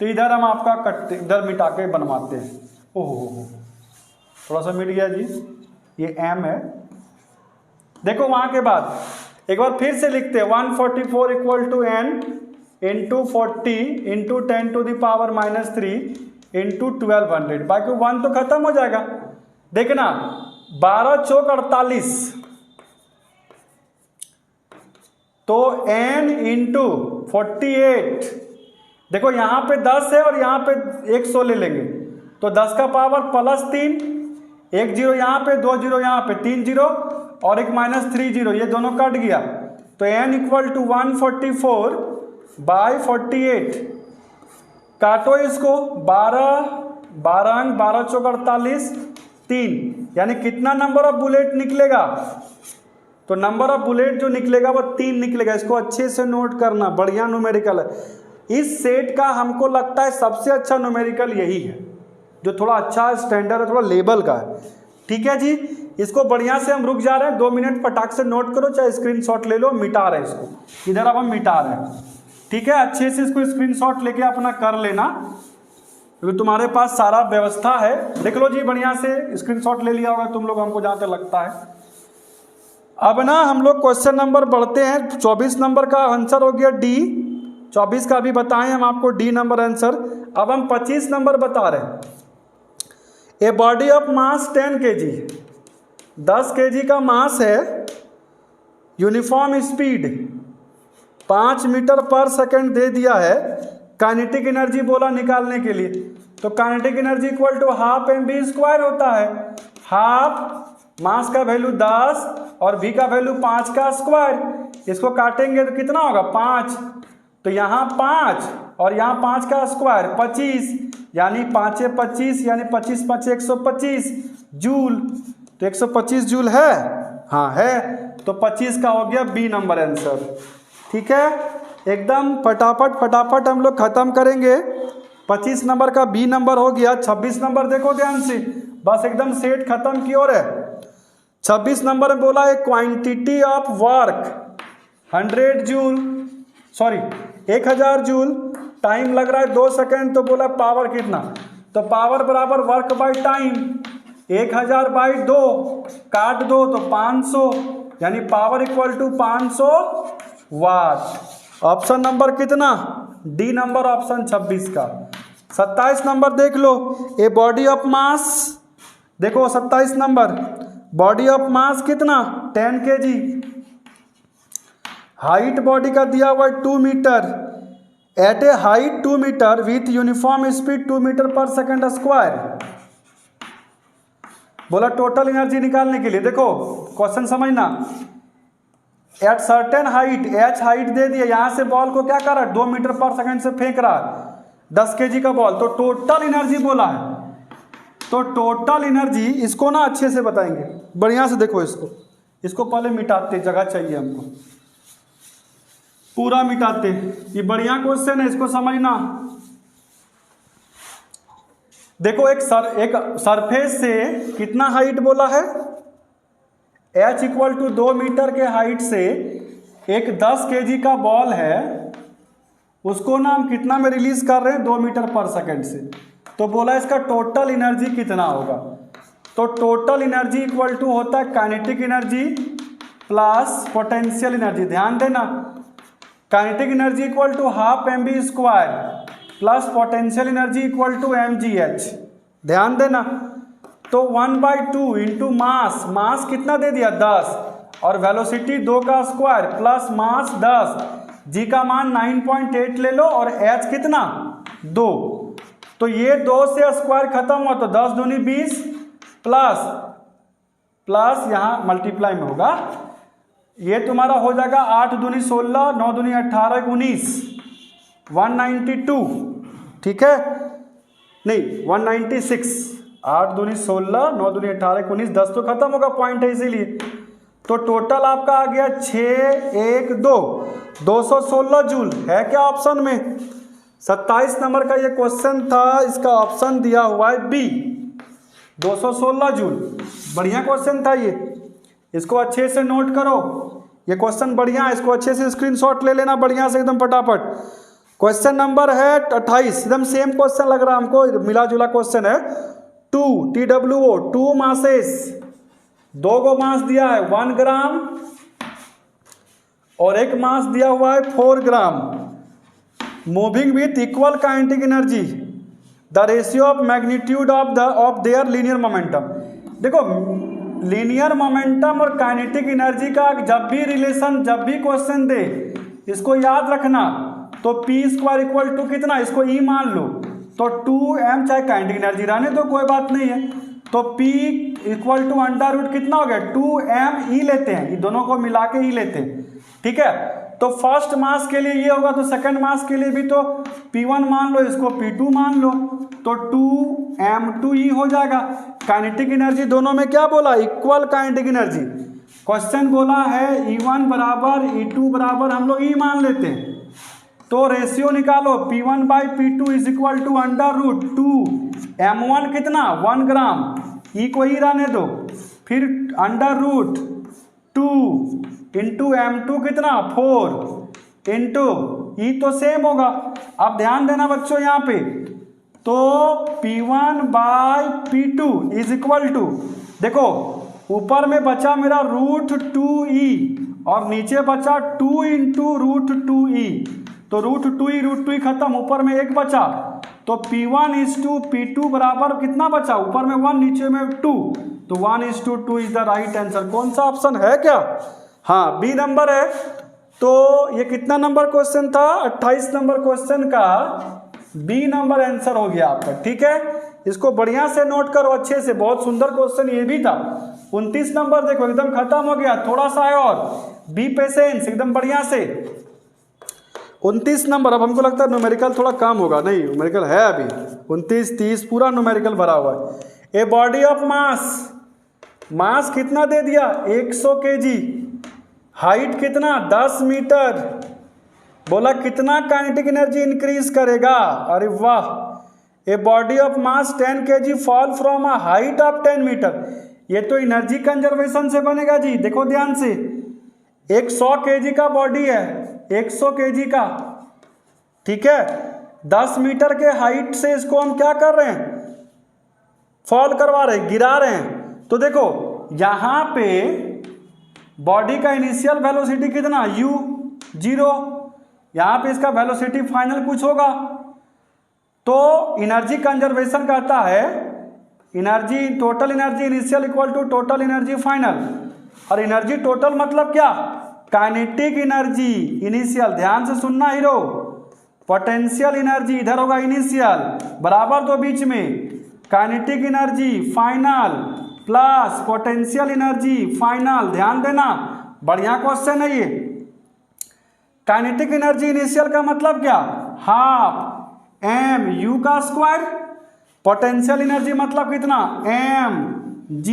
तो इधर हम आपका कटते, इधर मिटा के बनवाते हैं। ओहो थोड़ा सा मिट गया जी, ये m है। देखो वहां के बाद एक बार फिर से लिखते हैं, 144 equal to n into 40 into 10 to the power -3 into 1200, बाकी 1 तो खत्म हो जाएगा। देखना 12 चौक 48, तो n इंटू 48, देखो यहाँ पे 10 है और यहाँ पे 100 ले लेंगे, तो 10 का पावर +3, 1 0 यहाँ पे, 2 0 यहाँ पे, 3 0 और एक -3 0, ये दोनों कट गया, तो n इक्वल टू 144 बाई 48, काटो इसको, 12 12 12 चौक 48, 3, यानी कितना नंबर ऑफ बुलेट निकलेगा, तो नंबर ऑफ बुलेट जो निकलेगा वो 3 निकलेगा। इसको अच्छे से नोट करना, बढ़िया न्यूमेरिकल है। इस सेट का हमको लगता है सबसे अच्छा न्यूमेरिकल यही है, जो थोड़ा अच्छा स्टैंडर्ड है, थोड़ा लेवल का है, ठीक है जी। इसको बढ़िया से हम रुक जा रहे हैं, 2 मिनट फटाक से नोट करो, चाहे स्क्रीनशॉट ले लो, मिटा रहे हैं इसको, इधर अब हम मिटा रहे हैं, ठीक है। अच्छे से इसको स्क्रीनशॉट लेके अपना कर लेना, क्योंकि तुम्हारे पास सारा व्यवस्था है, देख लो जी, बढ़िया से स्क्रीनशॉट ले लिया होगा तुम लोग, हमको जहाँ तक लगता है। अब ना हम लोग क्वेश्चन नंबर बढ़ते हैं, 24 नंबर का आंसर हो गया डी, 24 का भी बताएं हम आपको, डी नंबर आंसर। अब हम 25 नंबर बता रहे हैं। A body of mass 10 kg, 10 kg का मास है, यूनिफॉर्म स्पीड 5 मीटर पर सेकंड दे दिया है, काइनेटिक एनर्जी बोला निकालने के लिए। तो kinetic energy equal to half mv² होता है। हाफ मास का वैल्यू 10 और v का वैल्यू 5 का स्क्वायर। इसको काटेंगे तो कितना होगा 5, तो यहाँ 5 और यहाँ 5 का स्क्वायर 25, यानी 5 25, यानी 25 5 125 जूल। तो 125 जूल है, हाँ है, तो 25 का हो गया बी नंबर आंसर। ठीक है, एकदम फटाफट हम लोग खत्म करेंगे। 25 नंबर का बी नंबर हो गया। 26 नंबर देखो ध्यान से, बस एकदम सेट खत्म की ओर है। 26 नंबर में बोला है quantity of work 100 joule, sorry 1000 joule, time लग रहा है 2 सेकेंड, तो बोला पावर कितना, तो पावर बराबर वर्क बाय टाइम, 1000 बाई 2 काट दो तो 500, यानी power equal to 500 watt. Option number कितना, डी नंबर ऑप्शन 26 का। 27 नंबर देख लो, ए बॉडी ऑफ मास, देखो 27 नंबर, बॉडी ऑफ मास कितना 10 kg, हाइट बॉडी का दिया हुआ 2 metre, at a height 2 metre with uniform speed 2 metre पर सेकेंड स्क्वायर। बोला टोटल एनर्जी निकालने के लिए, देखो क्वेश्चन समझना, at certain height, H height दे दिया, यहां से बॉल को क्या कर रहा है 2 मीटर पर सेकंड से फेंक रहा है, 10 kg का बॉल, तो टोटल एनर्जी बोला है। तो टोटल एनर्जी, इसको ना अच्छे से बताएंगे, बढ़िया से देखो इसको पहले मिटाते, जगह चाहिए हमको, पूरा मिटाते, ये बढ़िया क्वेश्चन है, इसको समझना। देखो एक सरफेस से कितना हाइट बोला है, h इक्वल टू 2 मीटर के हाइट से एक 10 kg का बॉल है, उसको ना हम कितना में रिलीज कर रहे हैं 2 मीटर पर सेकंड से, तो बोला इसका टोटल एनर्जी कितना होगा। तो टोटल एनर्जी इक्वल टू होता है kinetic energy plus potential energy. ध्यान देना, kinetic energy equal to half mv² plus potential energy equal to mgh। ध्यान देना, तो 1/2 इंटू मास, मास कितना दे दिया 10, और वेलोसिटी 2 का स्क्वायर प्लस मास 10, जी का मान 9.8 ले लो, और h कितना 2, तो ये 2 से स्क्वायर खत्म हुआ तो 10 दूनी 20 प्लस यहाँ मल्टीप्लाई में होगा, ये तुम्हारा हो जाएगा 8 दूनी 16, 9 दूनी 18, 19, 192, ठीक है, नहीं 196, 8 दूनी 16, 9 दूनी 18, 19, 10 तो खत्म होगा, पॉइंट है इसीलिए। तो टोटल आपका आ गया 216 जूल, है क्या ऑप्शन में। 27 नंबर का ये क्वेश्चन था, इसका ऑप्शन दिया हुआ है बी, 216 जूल। बढ़िया क्वेश्चन था ये, इसको अच्छे से नोट करो, ये क्वेश्चन बढ़िया है, इसको अच्छे से स्क्रीनशॉट ले लेना बढ़िया से एकदम फटाफट। क्वेश्चन नंबर है 28, एकदम सेम क्वेश्चन लग रहा है हमको, मिला जुला क्वेश्चन है। 2 TWO 2 मासेस, 2 गो मास दिया है 1 ग्राम और एक मास दिया हुआ है 4 gram, moving with equal kinetic energy, the ratio of magnitude of their linear momentum. देखो लीनियर मोमेंटम और काइनेटिक एनर्जी का जब भी रिलेशन, जब भी क्वेश्चन दे, इसको याद रखना, तो p² इक्वल टू कितना, इसको e मान लो, तो 2m, चाहे काइनेटिक एनर्जी रहने तो कोई बात नहीं है, तो p equal to under root कितना हो गया 2m e लेते हैं, ये दोनों को मिला के e लेते हैं, ठीक है। तो फर्स्ट मास के लिए ये होगा, तो सेकंड मास के लिए भी तो p1 मान लो, इसको p2 मान लो, तो 2m2e हो जाएगा। काइनेटिक एनर्जी दोनों में क्या बोला, इक्वल काइनेटिक एनर्जी। क्वेश्चन बोला है E1 बराबर E2 बराबर, हम लोग E मान लेते हैं, तो रेशियो निकालो, P1/P2 is equal to under root 2m1 कितना 1 ग्राम, E को ही रहने दो, फिर अंडर रूट 2 इंटू m2 कितना 4 इंटू E तो सेम होगा। अब ध्यान देना बच्चों यहाँ पे, तो P1/P2 इज इक्वल टू, देखो ऊपर में बचा मेरा रूट 2e और नीचे बचा 2 इंटू रूट 2e, तो रूट टू ही खत्म, ऊपर में 1 बचा, तो P1:P2 बराबर कितना बचा, ऊपर में 1 नीचे में 2, तो 1:2 इज द राइट आंसर। कौन सा ऑप्शन है क्या, हाँ बी नंबर है। तो ये कितना नंबर क्वेश्चन था, 28 नंबर क्वेश्चन का बी नंबर आंसर हो गया आपका। ठीक है, इसको बढ़िया से नोट करो अच्छे से, बहुत सुंदर क्वेश्चन ये भी था। 29 नंबर देखो एकदम खत्म हो गया, थोड़ा सा है और, बी पेशेंस एकदम बढ़िया से। 29 नंबर, अब हमको लगता है न्यूमेरिकल थोड़ा कम होगा, नहीं न्यूमेरिकल है अभी, 29 30 पूरा न्यूमेरिकल भरा हुआ है। ए बॉडी ऑफ मास कितना दे दिया 100 kg, हाइट कितना 10 मीटर, बोला कितना काइनेटिक एनर्जी इंक्रीज करेगा, अरे वाह। A body of mass 10 kg fall from a height of 10 metre, ये तो एनर्जी कंजर्वेशन से बनेगा जी, देखो ध्यान से। 100 kg का बॉडी है, 100 kg का, ठीक है, 10 मीटर के हाइट से इसको हम क्या कर रहे हैं, फॉल करवा रहे हैं, गिरा रहे हैं। तो देखो यहां पे बॉडी का इनिशियल वेलोसिटी कितना u 0, यहां पे इसका वेलोसिटी फाइनल कुछ होगा। तो एनर्जी कंजर्वेशन कहता है energy total energy initial equal to total energy final, और एनर्जी टोटल मतलब क्या, काइनेटिक एनर्जी इनिशियल, ध्यान से सुनना हीरो, पोटेंशियल एनर्जी इधर होगा इनिशियल, बराबर दो बीच में, kinetic energy final plus potential energy final, ध्यान देना बढ़िया क्वेश्चन है ये। काइनेटिक एनर्जी इनिशियल का मतलब क्या, हाफ mU का स्क्वायर, पोटेंशियल एनर्जी मतलब कितना mgh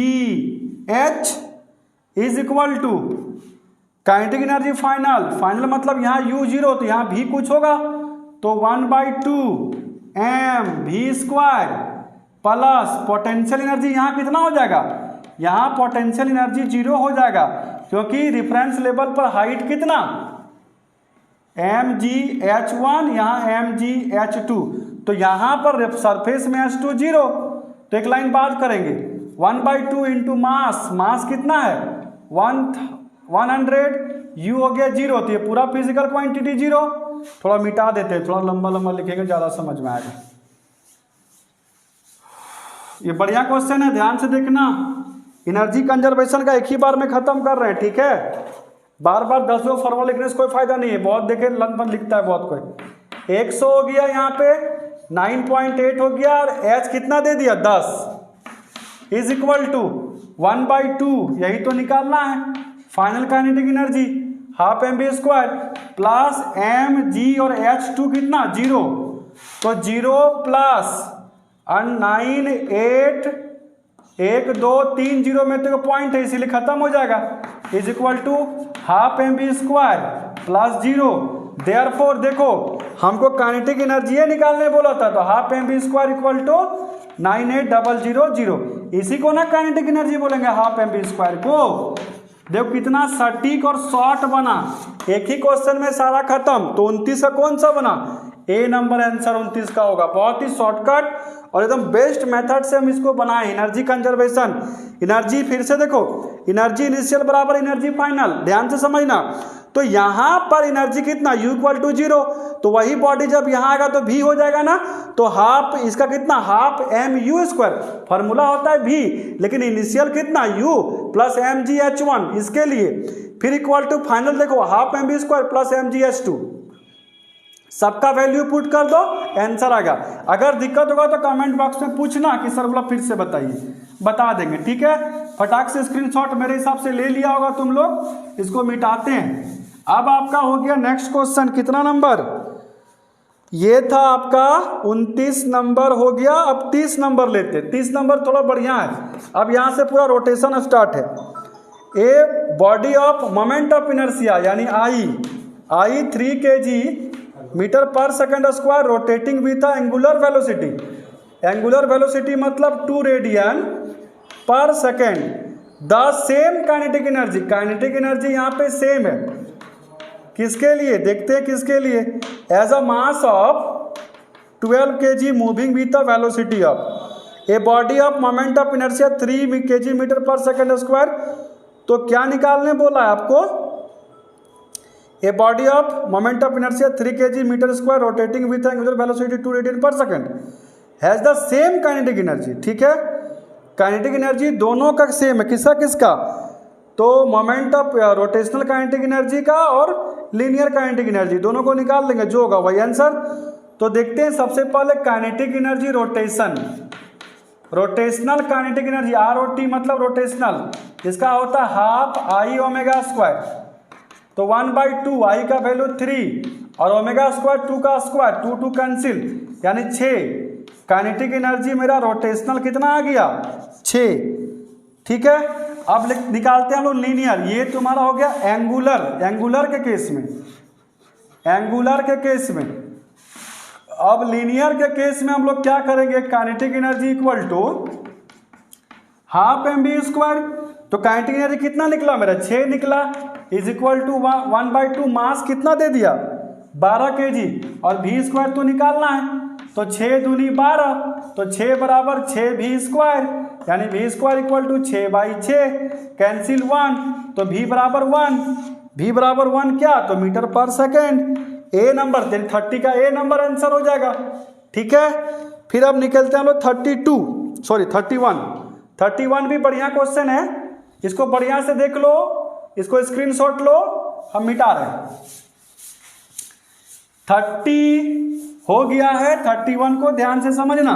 is equal to kinetic energy final मतलब यहाँ u 0, तो यहाँ भी कुछ होगा, तो 1/2 mv² प्लस पोटेंशियल एनर्जी यहाँ कितना हो जाएगा, यहाँ पोटेंशियल एनर्जी 0 हो जाएगा, क्योंकि रिफरेंस लेवल पर हाइट कितना mgh1, यहाँ mgh2, तो यहाँ पर सरफेस में h2 0, तो एक लाइन बात करेंगे 1/2 इंटू मास कितना है 100, u हो गया 0, तो ये पूरा फिजिकल क्वांटिटी 0, थोड़ा मिटा देते हैं, थोड़ा लंबा लिखेंगे ज़्यादा समझ में आएगा। ये बढ़िया क्वेश्चन है, ध्यान से देखना। एनर्जी कंजर्वेशन का एक ही बार में खत्म कर रहे हैं, ठीक है, बार 10 फॉर्मूला लिखने से कोई फायदा नहीं है, बहुत देखे लगभग लिखता है बहुत कोई। 100 हो गया, यहाँ पे 9.8 हो गया, और h कितना दे दिया 10 इज इक्वल टू 1/2, यही तो निकालना है final kinetic energy, half mv² plus mg और h2 कितना 0, तो 0 प्लस 9 8 1 2 3 0 में तो पॉइंट है इसीलिए खत्म हो जाएगा, is equal to half mv² plus 0। Therefore देखो हमको काइनेटिक एनर्जी निकालने बोला था, तो हाफ mv² इक्वल टू 98000, इसी को ना काइनेटिक एनर्जी बोलेंगे, हाफ mv² को। देखो कितना सटीक और शॉर्ट बना, एक ही क्वेश्चन में सारा खत्म। तो 29 का कौन सा बना, ए नंबर आंसर 29 का होगा। बहुत ही शॉर्टकट और एकदम बेस्ट मेथड से हम इसको बनाए। एनर्जी कंजर्वेशन, एनर्जी फिर से देखो, एनर्जी इनिशियल बराबर एनर्जी फाइनल, ध्यान से समझना। तो यहाँ पर एनर्जी कितना U इक्वल टू 0, तो वही बॉडी जब यहाँ आएगा तो V हो जाएगा ना, तो हाफ इसका कितना हाफ mU², फार्मूला होता है V, लेकिन इनिशियल कितना U प्लस mgh1 इसके लिए, फिर इक्वल टू फाइनल देखो हाफ mv² प्लस mgh2, सबका वैल्यू पुट कर दो, आंसर आएगा। अगर दिक्कत होगा तो कमेंट बॉक्स में पूछना कि सर बोला फिर से बताइए, बता देंगे, ठीक है। फटाक से स्क्रीनशॉट मेरे हिसाब से ले लिया होगा तुम लोग, इसको मिटाते हैं। अब आपका हो गया नेक्स्ट क्वेश्चन, कितना नंबर, ये था आपका 29 नंबर हो गया। अब 30 नंबर लेते, 30 नंबर थोड़ा बढ़िया है। अब यहाँ से पूरा रोटेशन स्टार्ट है। ए body of moment of inertia यानी आई 3 kg मीटर पर second square rotating with angular velocity, angular velocity मतलब 2 रेडियन पर second, the same kinetic energy, kinetic energy यहाँ पे सेम है, किसके लिए देखते हैं, किसके लिए, as a mass of 12 kg moving with velocity of a body of moment of inertia 3 kg metre पर सेकंड स्क्वायर। तो क्या निकालने बोला है आपको, a body of moment of inertia 3 kg metre square rotating with angular velocity 2 radian per second has the same kinetic energy. ठीक है, kinetic energy दोनों का सेम है, किसका किसका, तो moment of rotational kinetic energy का और लीनियर काइनेटिक एनर्जी दोनों को निकाल लेंगे, जो होगा वही आंसर। तो देखते हैं सबसे पहले kinetic energy rotation, rotational kinetic energy ROT मतलब रोटेशनल, इसका होता है हाफ आई ओमेगा स्क्वायर, तो 1/2 आई का वैल्यू 3 और ओमेगा स्क्वायर 2 का स्क्वायर 2 कैंसिल यानी 6। काइनेटिक एनर्जी मेरा रोटेशनल कितना आ गया 6। ठीक है, अब निकालते हैं हम लोग लीनियर, ये तुम्हारा हो गया एंगुलर, एंगुलर के केस में, एंगुलर के केस में। अब लीनियर के केस में हम लोग क्या करेंगे, kinetic energy equal to half mv square, तो काइनेटिक एनर्जी कितना निकला मेरा 6 निकला, इज इक्वल टू 1/2 मास कितना दे दिया 12 kg और v स्क्वायर तो निकालना है, तो 6 दूनी 12, तो 6 बराबर 6v स्क्वायर यानी v square equal to 6/6 cancel 1, तो v बराबर 1, v बराबर 1 क्या, तो मीटर पर सेकेंड। ए नंबर 30 का ए नंबर आंसर हो जाएगा। ठीक है, फिर अब निकलते हैं हम लोग 31 भी बढ़िया क्वेश्चन है, इसको बढ़िया से देख लो, इसको स्क्रीनशॉट लो, हम मिटा रहे हैं। 30 हो गया है, 31 को ध्यान से समझना,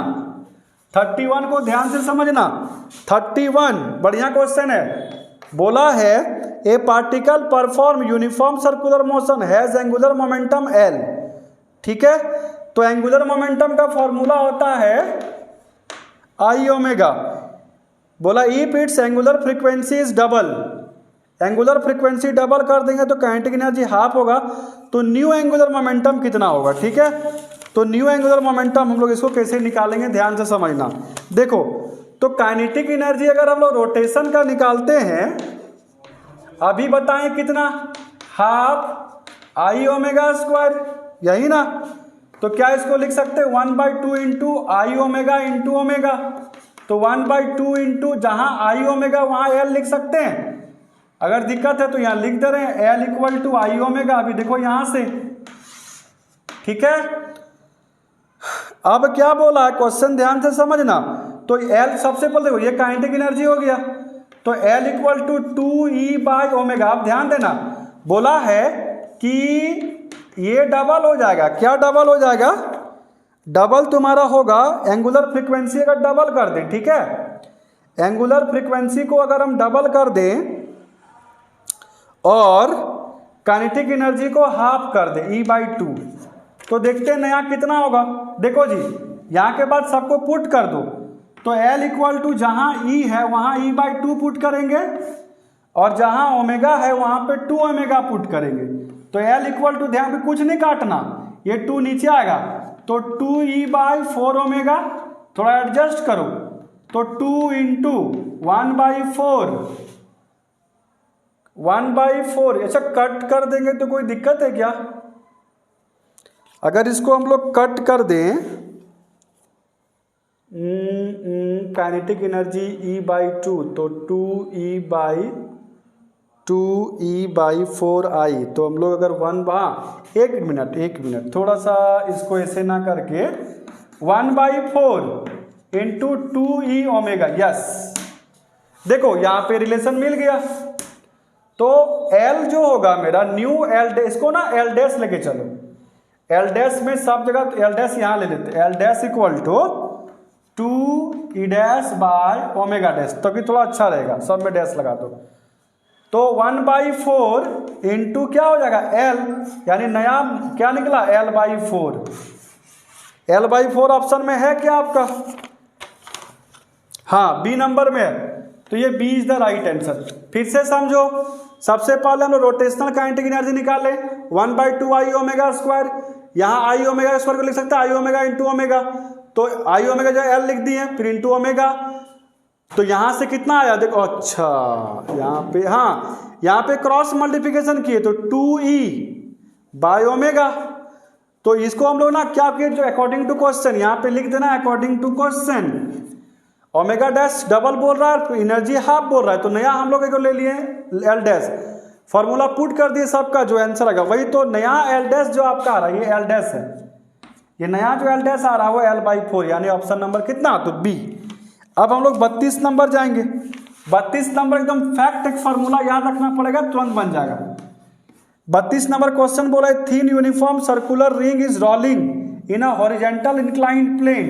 31 को ध्यान से समझना। 31 बढ़िया क्वेश्चन है, बोला है ए particle perform uniform circular motion has angular momentum L। ठीक है, तो एंगुलर मोमेंटम का फॉर्मूला होता है आई ओमेगा, बोला if it's angular frequency is double, angular frequency double कर देंगे तो काइनेटिक एनर्जी हाफ होगा, तो न्यू एंगुलर मोमेंटम कितना होगा। ठीक है, तो न्यू एंगुलर मोमेंटम हम लोग इसको कैसे निकालेंगे ध्यान से समझना। देखो, तो काइनेटिक एनर्जी अगर हम लोग रोटेशन का निकालते हैं, अभी बताएं कितना, हाफ आई ओमेगा स्क्वायर, यही ना, तो क्या इसको लिख सकते हैं 1/2 इंटू आई ओमेगा इंटू ओमेगा, तो 1/2 इंटू जहां आई ओमेगा वहां एल लिख सकते हैं, अगर दिक्कत है तो यहां लिख दे रहे हैं L equal to I omega, अभी देखो यहां से। ठीक है, अब क्या बोला है क्वेश्चन ध्यान से समझना, तो एल सबसे पहले देखो ये काइनेटिक एनर्जी हो गया, तो L इक्वल टू 2E/ओमेगा। आप ध्यान देना, बोला है कि ये डबल हो जाएगा, क्या डबल हो जाएगा, डबल तुम्हारा होगा एंगुलर फ्रीक्वेंसी अगर डबल कर दें। ठीक है, एंगुलर फ्रीक्वेंसी को अगर हम डबल कर दें और काइनेटिक एनर्जी को हाफ कर दें E/2, तो देखते हैं नया कितना होगा। देखो जी, यहाँ के बाद सबको पुट कर दो, तो L इक्वल टू जहाँ E है वहाँ E/2 पुट करेंगे और जहाँ ओमेगा है वहाँ पे 2 ओमेगा पुट करेंगे, तो L इक्वल टू ध्यान पे कुछ नहीं काटना, ये 2 नीचे आएगा, तो 2E/4 ओमेगा, थोड़ा एडजस्ट करो, तो 2 इंटू 1/4 ऐसा कट कर देंगे तो कोई दिक्कत है क्या, अगर इसको हम लोग कट कर दें काइनेटिक एनर्जी E/2, तो 2E/4I, तो हम लोग अगर 1 मिनट थोड़ा सा इसको ऐसे ना करके 1/4 इंटू 2E ओमेगा, यस, देखो यहाँ पे रिलेशन मिल गया, तो L जो होगा मेरा न्यू L, इसको ना L डैश लेके चलो, L डैश में सब जगह L डैश यहाँ ले लेते, L dash equal to 2E dash by omega dash, तभी थोड़ा अच्छा रहेगा, सब में डैश लगा दो, तो 1/4 इंटू क्या हो जाएगा L, यानी नया क्या निकला L/4। L/4 ऑप्शन में है क्या आपका, हाँ बी नंबर में है, तो ये B is the right answer. फिर से समझो, सबसे पहले हम लोग रोटेशनल काइनेटिक एनर्जी निकाले 1/2 आई ओमेगा स्क्वायर, यहाँ आई ओमेगा स्क्वायर को लिख सकते हैं आई ओमेगा इंटू ओमेगा, तो आई ओमेगा जो L लिख दिए, फिर इंटू ओमेगा, तो यहाँ से कितना आया देखो, अच्छा यहाँ पे, हाँ यहाँ पे क्रॉस मल्टीप्लिकेशन किए तो 2E/ओमेगा, तो इसको हम लोग ना क्या किए, जो अकॉर्डिंग टू क्वेश्चन यहाँ पे लिख देना, according to question, omega dash double बोल रहा है, एनर्जी हाफ बोल रहा है, तो नया हम लोग ले लिए L डैश, फॉर्मूला पुट कर दिए सबका, जो आंसर आएगा वही। तो नया एल डैश जो आपका आ रहा है ये एल डैश है, ये नया जो एल डैश आ रहा है वो L/4, यानी ऑप्शन नंबर कितना, तो बी। अब हम लोग 32 नंबर जाएंगे। 32 नंबर एकदम फैक्ट, एक फार्मूला याद रखना पड़ेगा, तुरंत बन जाएगा। 32 नंबर क्वेश्चन बोला है thin uniform circular ring is rolling in a horizontal inclined plane.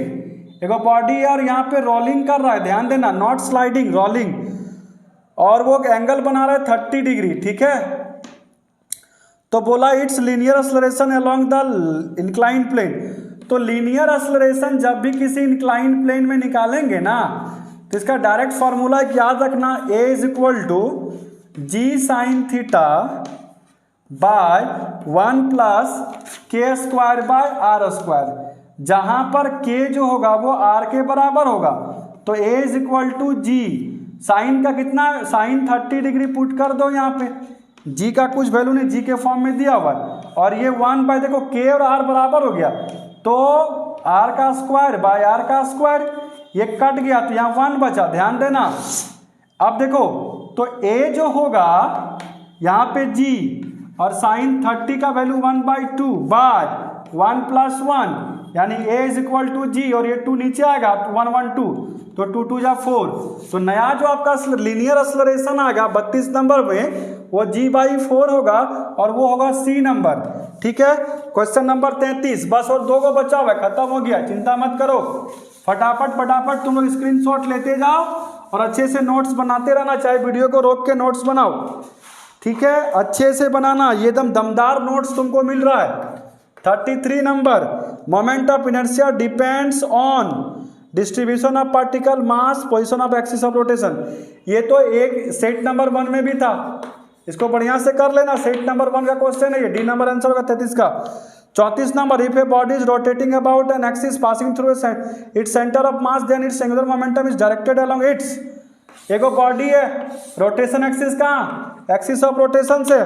देखो बॉडी है और यहाँ पे रोलिंग कर रहा है, ध्यान देना, नॉट स्लाइडिंग, रोलिंग, और वो एंगल बना रहा है 30 डिग्री, ठीक है। तो बोला it's linear acceleration along the inclined plane. तो लीनियर एक्सेलरेशन जब भी किसी इंक्लाइंड प्लेन में निकालेंगे ना, तो इसका डायरेक्ट फॉर्मूला याद रखना, a is equal to g sine theta by 1 plus k square by r square. जहां पर k जो होगा वो r के बराबर होगा, तो a is equal to g, sine का कितना, साइन 30 डिग्री पुट कर दो यहाँ पे, g का कुछ वैल्यू नहीं, g के फॉर्म में दिया हुआ है, और ये 1 बाय, देखो k और r बराबर हो गया, तो r का स्क्वायर बाय r का स्क्वायर, ये कट गया तो यहाँ 1 बचा, ध्यान देना। अब देखो तो a जो होगा यहाँ पे g, और साइन 30 का वैल्यू 1/2 बाय 1 + 1, यानी a इज इक्वल टू जी, और ये 2 नीचे आएगा तो 1 1 2, तो 2 2 जा 4। तो नया जो आपका लीनियर एक्सेलरेशन आएगा 32 नंबर में, वो g/4 होगा, और वो होगा सी नंबर, ठीक है। क्वेश्चन नंबर 33, बस और 2 को बचा हुआ है, खत्म हो गया, चिंता मत करो। फटाफट फटाफट तुम लोग स्क्रीनशॉट लेते जाओ और अच्छे से नोट्स बनाते रहना, चाहे वीडियो को रोक के नोट्स बनाओ, ठीक है, अच्छे से बनाना, ये एकदम दमदार नोट्स तुमको मिल रहा है। 33 number, moment of inertia depends on distribution of particle mass position of axis of rotation. ये तो एक सेट नंबर 1 में भी था, इसको बढ़िया से कर लेना, सेट नंबर 1 का क्वेश्चन है ये, डी नंबर आंसर होगा 33 का। 34 number, if a body is rotating about an axis passing through its centre of mass then its angular momentum is directed along its. एगो बॉडी है, रोटेशन एक्सिस कहाँ, axis of rotation से,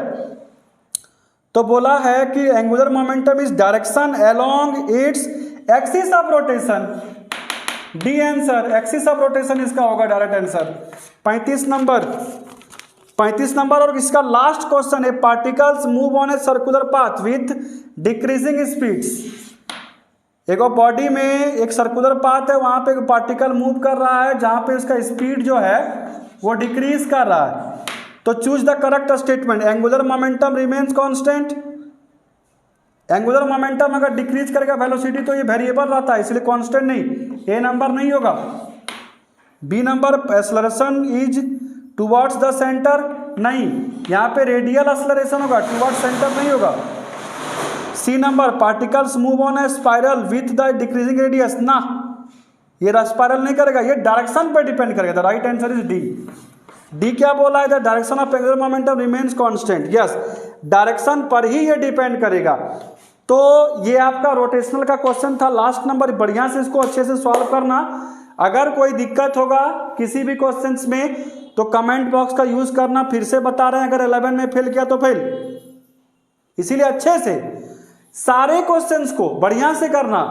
तो बोला है कि angular momentum is direction along its axis of rotation, D answer, axis of rotation इसका होगा डायरेक्ट आंसर। 35 नंबर और इसका लास्ट क्वेश्चन है, particles move on a circular path with decreasing speeds. एक बॉडी में एक सर्कुलर पाथ है, वहां पे एक पार्टिकल मूव कर रहा है जहां पे उसका स्पीड जो है वो डिक्रीज कर रहा है। तो choose the correct statement, angular momentum remains constant. Angular momentum अगर डिक्रीज करेगा वेलोसिटी तो ये वेरिएबल रहता है, इसलिए कांस्टेंट नहीं, ए नंबर नहीं होगा। B number, acceleration is towards the centre, नहीं, यहाँ पे रेडियल एक्सेलरेशन होगा, टुवर्ड्स सेंटर नहीं होगा। C number, particles move on a spiral with the decreasing radius, ना, ये स्पाइरल नहीं करेगा, ये डायरेक्शन पे डिपेंड करेगा। The right answer is D. D क्या बोला है, the direction of angular momentum remains constant, yes, direction पर ही ये डिपेंड करेगा। तो ये आपका रोटेशनल का क्वेश्चन था, लास्ट नंबर, बढ़िया से इसको अच्छे से सॉल्व करना। अगर कोई दिक्कत होगा किसी भी क्वेश्चंस में तो कमेंट बॉक्स का यूज करना, फिर से बता रहे हैं, अगर 11 में फेल किया तो फेल, इसीलिए अच्छे से सारे क्वेश्चंस को बढ़िया से करना,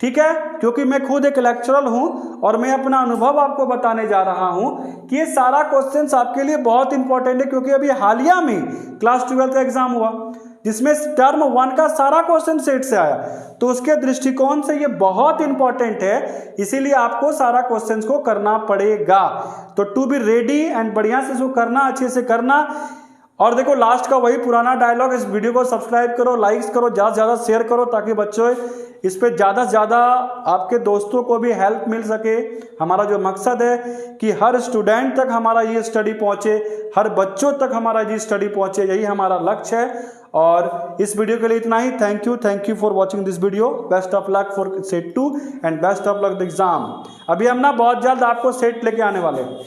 ठीक है, क्योंकि मैं खुद एक लेक्चरर हूं और मैं अपना अनुभव आपको बताने जा रहा हूं कि ये सारा क्वेश्चंस आपके लिए बहुत इंपॉर्टेंट है, क्योंकि अभी हालिया में क्लास 12 का एग्जाम हुआ जिसमें टर्म 1 का सारा क्वेश्चन सेट से आया, तो उसके दृष्टिकोण से ये बहुत इंपॉर्टेंट है, इसीलिए आपको सारा क्वेश्चंस को करना पड़ेगा। तो टू बी रेडी एंड बढ़िया से इसको करना, अच्छे से करना। और देखो लास्ट का वही पुराना डायलॉग, इस वीडियो को सब्सक्राइब करो, लाइक्स करो, ज़्यादा से ज़्यादा शेयर करो, ताकि बच्चों इस पे ज़्यादा से ज़्यादा आपके दोस्तों को भी हेल्प मिल सके। हमारा जो मकसद है कि हर स्टूडेंट तक हमारा ये स्टडी पहुँचे, हर बच्चों तक हमारा ये स्टडी पहुँचे, यही हमारा लक्ष्य है। और इस वीडियो के लिए इतना ही। Thank you for watching this video. Best of luck for set 2 and best of luck the exam. अभी हम ना बहुत जल्द आपको सेट लेके आने वाले हैं।